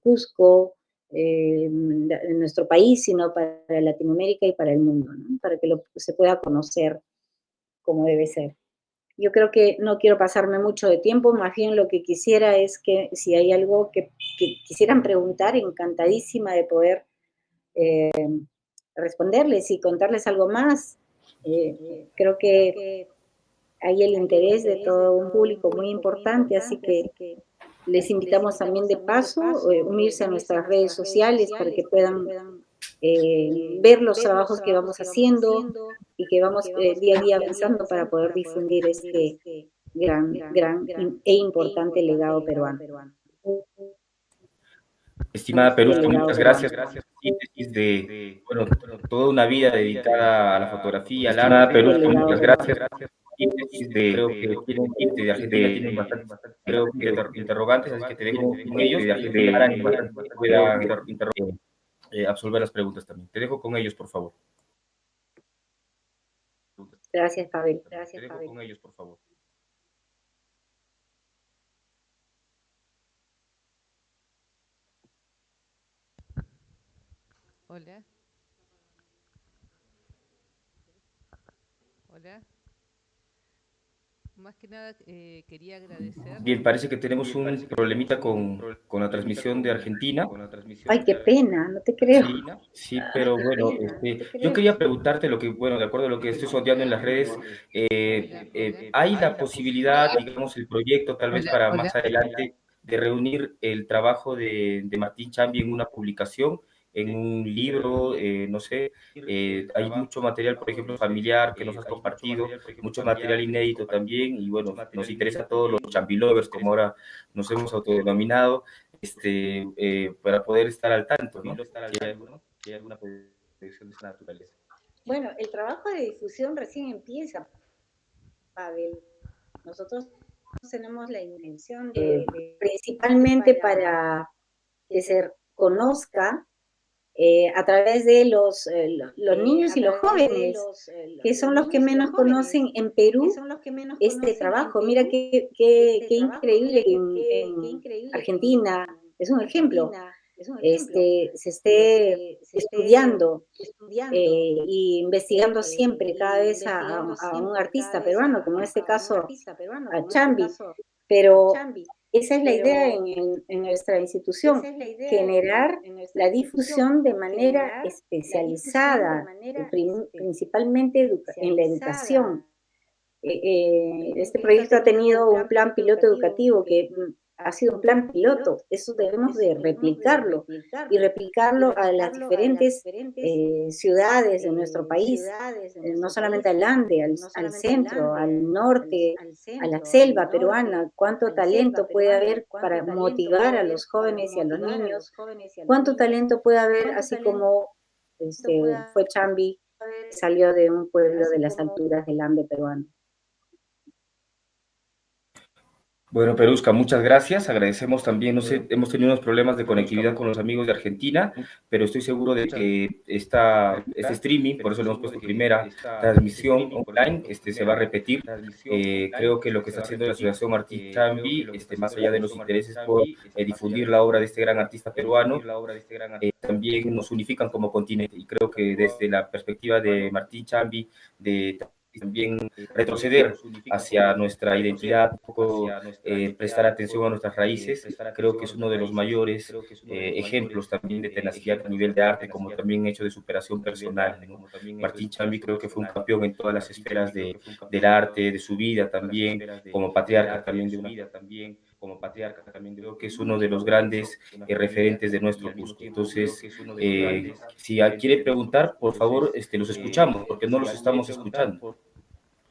Cusco, en nuestro país, sino para Latinoamérica y para el mundo, ¿no? Para que se pueda conocer como debe ser. Yo creo que no quiero pasarme mucho de tiempo, más bien lo que quisiera es que si hay algo que quisieran preguntar, encantadísima de poder responderles y contarles algo más. Creo que hay el interés de todo un público muy importante, así que les invitamos también de paso a unirse a nuestras redes sociales para que puedan ver los trabajos que vamos haciendo y que vamos día a día avanzando para poder difundir este gran e importante legado peruano. Estimada Perusca, muchas gracias por la síntesis de, bueno, toda una vida dedicada a la fotografía, al arte. Estimada Perusca, muchas gracias. Síntesis de, creo que tienen gente de Argentina, tienen bastantes, creo que interrogantes, así que te dejo con ellos para que puedan absolver las preguntas también. Te dejo con ellos, por favor. Gracias, Pavel. Te dejo con ellos, por favor. Hola. Hola. Más que nada quería agradecer. Bien, parece que tenemos un problemita con la transmisión de Argentina. Ay, qué pena, no te creo. Sí, pero bueno, yo quería preguntarte lo que, bueno, de acuerdo a lo que estoy sondeando en las redes, ¿hay la posibilidad, digamos, el proyecto tal vez para más adelante de reunir el trabajo de Martín Chambi en una publicación, en un libro, no sé, hay mucho material, por ejemplo, familiar que nos has compartido, mucho material inédito también, y bueno, nos interesa a todos los Chambi lovers, como ahora nos hemos autodenominado, para poder estar al tanto, ¿no? ¿Hay alguna proyección de esa naturaleza? Bueno, el trabajo de difusión recién empieza, Pavel. Nosotros tenemos la intención principalmente para que se conozca a través de los niños y los jóvenes, que son los que menos conocen en Perú este trabajo. Mira qué increíble que en Argentina, es un ejemplo, se esté estudiando e investigando siempre cada vez a un artista peruano, como en este caso a Chambi, pero esa es la idea en nuestra institución, generar la difusión de manera especializada, principalmente en la educación. Este proyecto ha tenido un plan piloto educativo que ha sido un plan piloto, eso debemos de replicarlo y replicarlo a las diferentes ciudades de nuestro país, no solamente al Ande, al centro, al norte, a la selva peruana. Cuánto talento puede haber para motivar a los jóvenes y a los niños, cuánto talento puede haber, así como fue Chambi, salió de un pueblo de las alturas del Ande peruano. Bueno, Perusca, muchas gracias. Agradecemos también, no sé, hemos tenido unos problemas de conectividad con los amigos de Argentina, pero estoy seguro de que este streaming, por eso lo hemos puesto primera transmisión online, se va a repetir. Creo que lo que está haciendo la Asociación Martín Chambi, más allá de los intereses por difundir la obra de este gran artista peruano, también nos unifican como continente. Y creo que desde la perspectiva de Martín Chambi, de también retroceder hacia nuestra identidad, un poco prestar atención a nuestras raíces. Creo que es uno de los mayores ejemplos también de tenacidad a nivel de arte, como también hecho de superación personal, ¿no? Martín Chambi creo que fue un campeón en todas las esferas del arte, de su vida también, como patriarca también de una creo que es uno de los grandes referentes de nuestro Cusco. Entonces, si quiere preguntar, por favor, los escuchamos, porque no los estamos escuchando.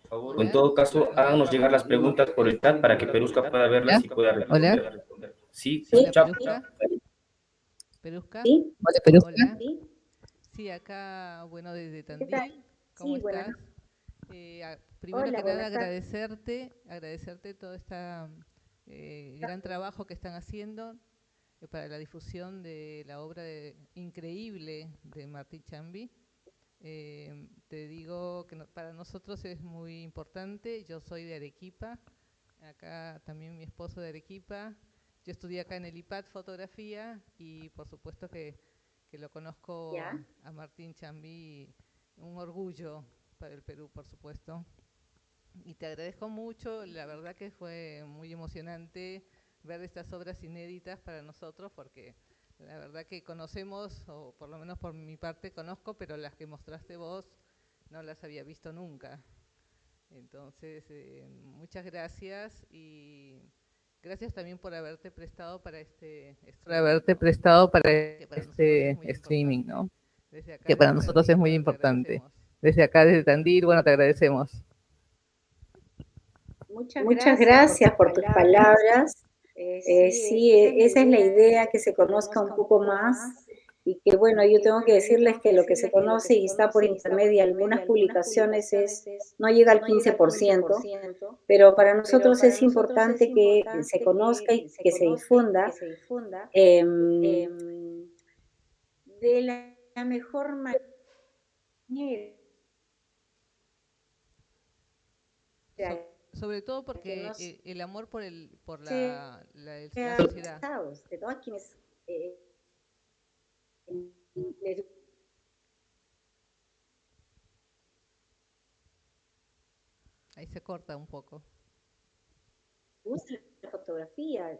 O en todo caso, háganos llegar las preguntas por el chat para que Perusca pueda verlas y pueda responder. Hola. Sí, Sí, escuchamos. Perusca. ¿Sí? Hola, Perusca. Hola. ¿Sí? Sí, acá, bueno, desde ¿Qué tal? Tandil. ¿Cómo Sí, buenas estás? Primero Hola, que nada, buenas tardes. agradecerte todo este gran trabajo que están haciendo para la difusión de la obra increíble de Martín Chambi. Te digo que para nosotros es muy importante. Yo soy de Arequipa, acá también mi esposo de Arequipa. Yo estudié acá en el IPAD fotografía y por supuesto que lo conozco ¿Ya? a Martín Chambi, un orgullo para el Perú, por supuesto. Y te agradezco mucho, la verdad que fue muy emocionante ver estas obras inéditas para nosotros, porque la verdad que conocemos, o por lo menos por mi parte conozco, pero las que mostraste vos no las había visto nunca. Entonces, muchas gracias y gracias también por haberte prestado para este streaming, ¿no? Desde acá, Que para nosotros es muy importante. Desde acá, desde Tandil, bueno, te agradecemos. Muchas gracias por tus palabras. Sí, esa es la idea, que se conozca un poco más y que, bueno, yo tengo que decirles que lo que se conoce y está por internet y algunas publicaciones no llega al 15%, pero para nosotros es importante que se conozca y que se difunda de la mejor manera. Sobre todo porque el amor por la sociedad. De todas quienes les Ahí se corta un poco. gusta la fotografía,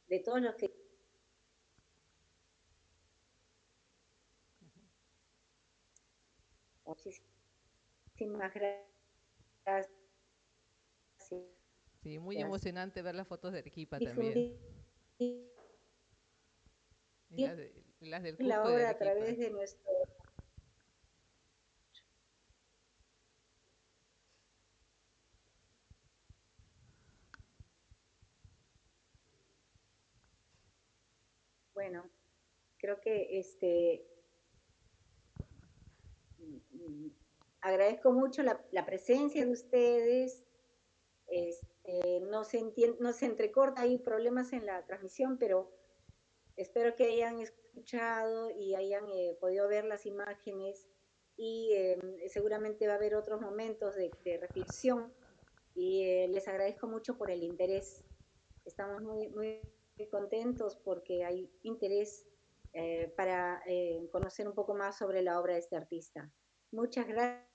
de todos los que... Muchísimas gracias. Sí, muy emocionante ver las fotos de Arequipa Difundir también. Las del Cusco la y de obra a Arequipa. través de nuestro... Bueno, creo que agradezco mucho la presencia de ustedes. No se entrecorta, hay problemas en la transmisión, pero espero que hayan escuchado y hayan podido ver las imágenes y seguramente va a haber otros momentos de reflexión y les agradezco mucho por el interés. Estamos muy, muy contentos porque hay interés para conocer un poco más sobre la obra de este artista. Muchas gracias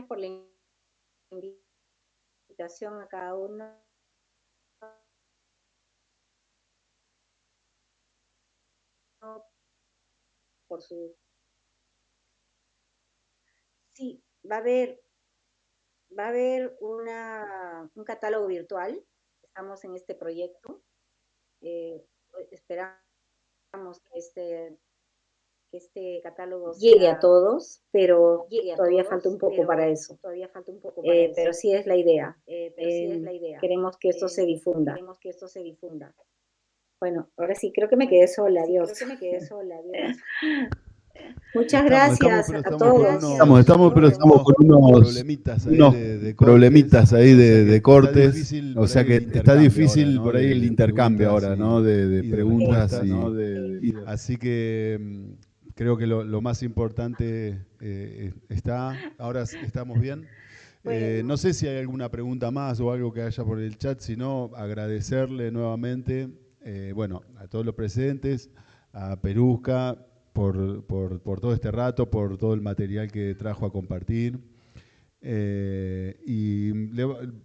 por la invitación a cada uno. Por su... Sí, va a haber un catálogo virtual. Estamos en este proyecto. Esperamos que este catálogo llegue a todos, pero todavía falta un poco para eso. Pero sí es la idea. Queremos que esto se difunda. Bueno, ahora sí, creo que me quedé sola. Adiós. Muchas gracias a todos. Estamos, pero estamos con unos problemitas ahí de cortes, o sea que está difícil por ahí el intercambio ahora, ¿no? De preguntas así que creo que lo más importante está. Ahora estamos bien. No sé si hay alguna pregunta más o algo que haya por el chat, sino agradecerle nuevamente, bueno, a todos los presentes, a Perusca, por todo este rato, por todo el material que trajo a compartir.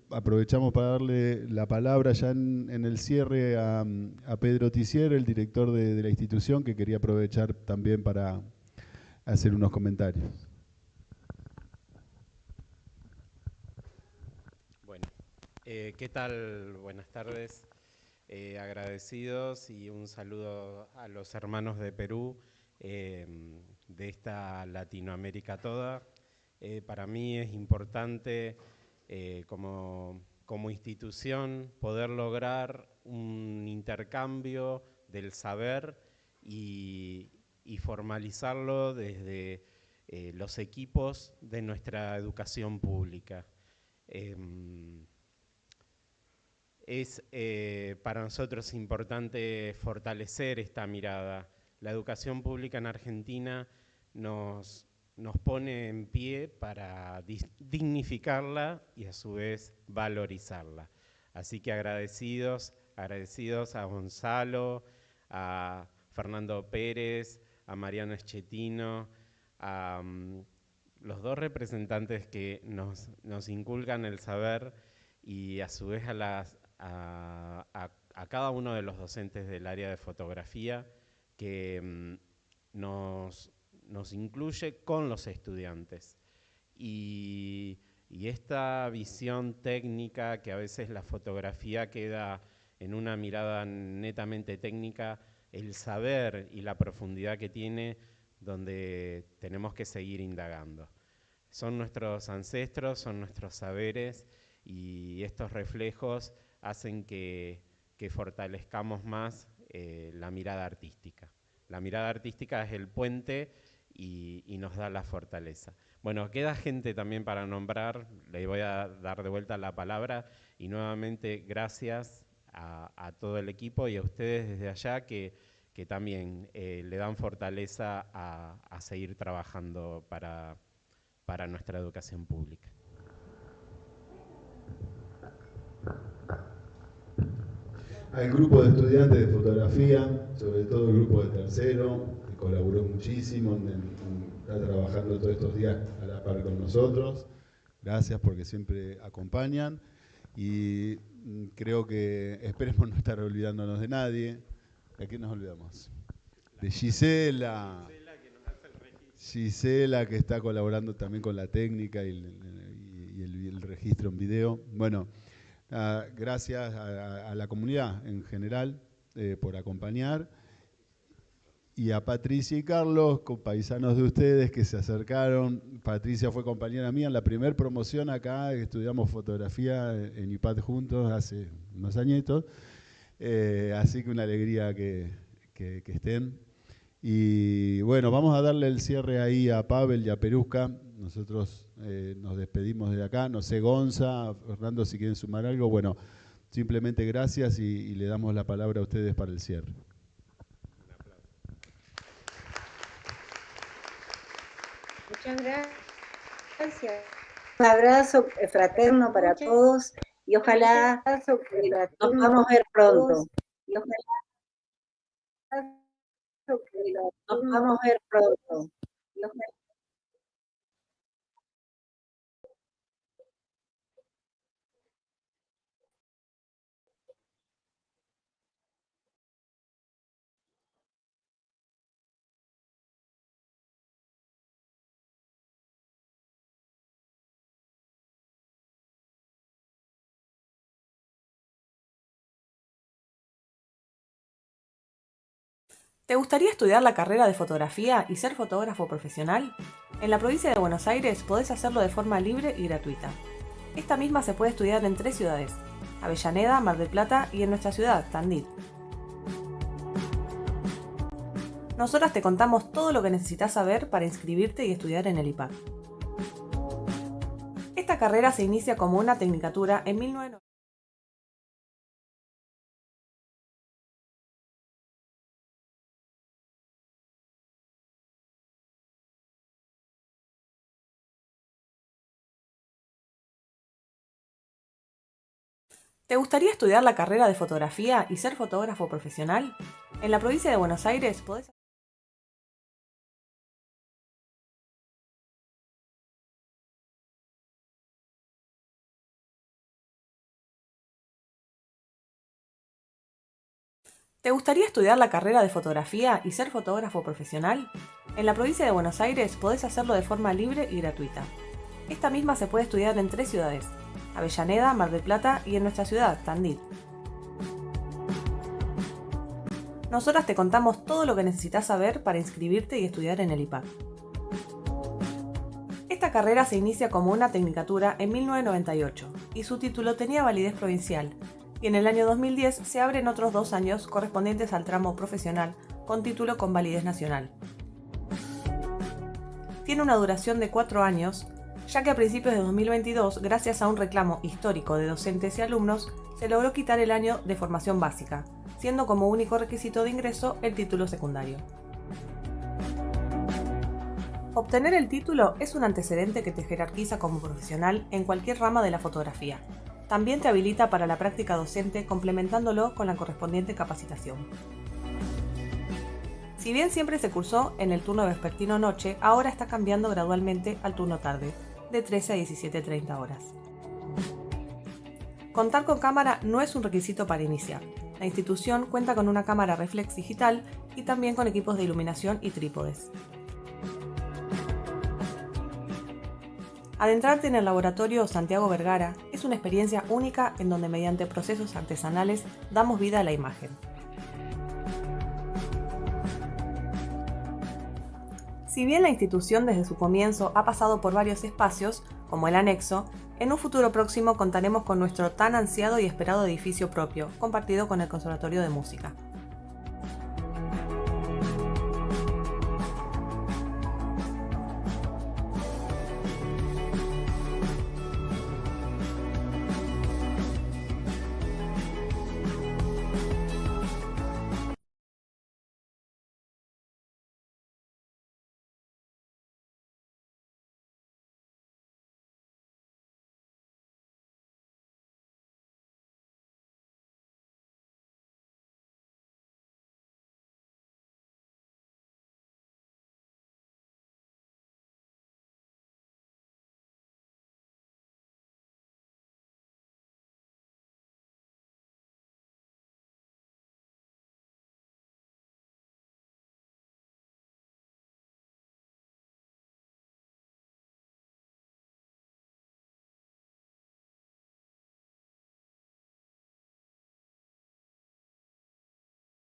Aprovechamos para darle la palabra ya en el cierre a Pedro Tissier, el director de la institución, que quería aprovechar también para hacer unos comentarios. Bueno, ¿qué tal? Buenas tardes. Agradecidos y un saludo a los hermanos de Perú, de esta Latinoamérica toda. Para mí es importante como institución poder lograr un intercambio del saber y formalizarlo desde los equipos de nuestra educación pública. Es para nosotros importante fortalecer esta mirada. La educación pública en Argentina nos pone en pie para dignificarla y a su vez valorizarla. Así que agradecidos a Gonzalo, a Fernando Pérez, a Mariano Schettino, a los dos representantes que nos inculcan el saber y a su vez a cada uno de los docentes del área de fotografía que nos incluye con los estudiantes. Y esta visión técnica, que a veces la fotografía queda en una mirada netamente técnica, el saber y la profundidad que tiene, donde tenemos que seguir indagando. Son nuestros ancestros, son nuestros saberes, y estos reflejos hacen que fortalezcamos más la mirada artística. La mirada artística es el puente y nos da la fortaleza. Bueno, queda gente también para nombrar, le voy a dar de vuelta la palabra, y nuevamente gracias a todo el equipo y a ustedes desde allá que también le dan fortaleza a seguir trabajando para nuestra educación pública. Al grupo de estudiantes de fotografía, sobre todo el grupo de tercero, que colaboró muchísimo, está trabajando todos estos días a la par con nosotros. Gracias porque siempre acompañan. Y creo que esperemos no estar olvidándonos de nadie. ¿De quién nos olvidamos? De Gisela. Gisela, que está colaborando también con la técnica y el registro en video. Bueno, gracias a la comunidad en general por acompañar, y a Patricia y Carlos, paisanos de ustedes que se acercaron. Patricia fue compañera mía en la primera promoción acá, que estudiamos fotografía en IPAD juntos hace unos añitos, así que una alegría que estén. Y bueno, vamos a darle el cierre ahí a Pavel y a Perusca. Nosotros nos despedimos de acá. No sé, Gonza, Fernando, si quieren sumar algo. Bueno, simplemente gracias y le damos la palabra a ustedes para el cierre. Muchas gracias. Un abrazo fraterno para todos y ojalá nos podamos ver pronto. Y ojalá nos podamos ver pronto. ¿Te gustaría estudiar la carrera de fotografía y ser fotógrafo profesional? En la provincia de Buenos Aires podés hacerlo de forma libre y gratuita. Esta misma se puede estudiar en 3 ciudades: Avellaneda, Mar del Plata y en nuestra ciudad, Tandil. Nosotras te contamos todo lo que necesitas saber para inscribirte y estudiar en el IPAD. Esta carrera se inicia como una tecnicatura en 1990. ¿Te gustaría estudiar la carrera de fotografía y ser fotógrafo profesional? En la provincia de Buenos Aires podés ¿Te gustaría estudiar la carrera de fotografía y ser fotógrafo profesional? En la provincia de Buenos Aires podés hacerlo de forma libre y gratuita. Esta misma se puede estudiar en 3 ciudades: Avellaneda, Mar del Plata y en nuestra ciudad, Tandil. Nosotras te contamos todo lo que necesitas saber para inscribirte y estudiar en el IPAC. Esta carrera se inicia como una tecnicatura en 1998 y su título tenía validez provincial, y en el año 2010 se abren otros 2 años correspondientes al tramo profesional con título con validez nacional. Tiene una duración de 4 años, ya que a principios de 2022, gracias a un reclamo histórico de docentes y alumnos, se logró quitar el año de formación básica, siendo como único requisito de ingreso el título secundario. Obtener el título es un antecedente que te jerarquiza como profesional en cualquier rama de la fotografía. También te habilita para la práctica docente complementándolo con la correspondiente capacitación. Si bien siempre se cursó en el turno vespertino noche, ahora está cambiando gradualmente al turno tarde, de 13 a 17:30 horas. Contar con cámara no es un requisito para iniciar. La institución cuenta con una cámara reflex digital y también con equipos de iluminación y trípodes. Adentrarte en el laboratorio Santiago Vergara es una experiencia única en donde mediante procesos artesanales damos vida a la imagen. Si bien la institución desde su comienzo ha pasado por varios espacios, como el anexo, en un futuro próximo contaremos con nuestro tan ansiado y esperado edificio propio, compartido con el Conservatorio de Música.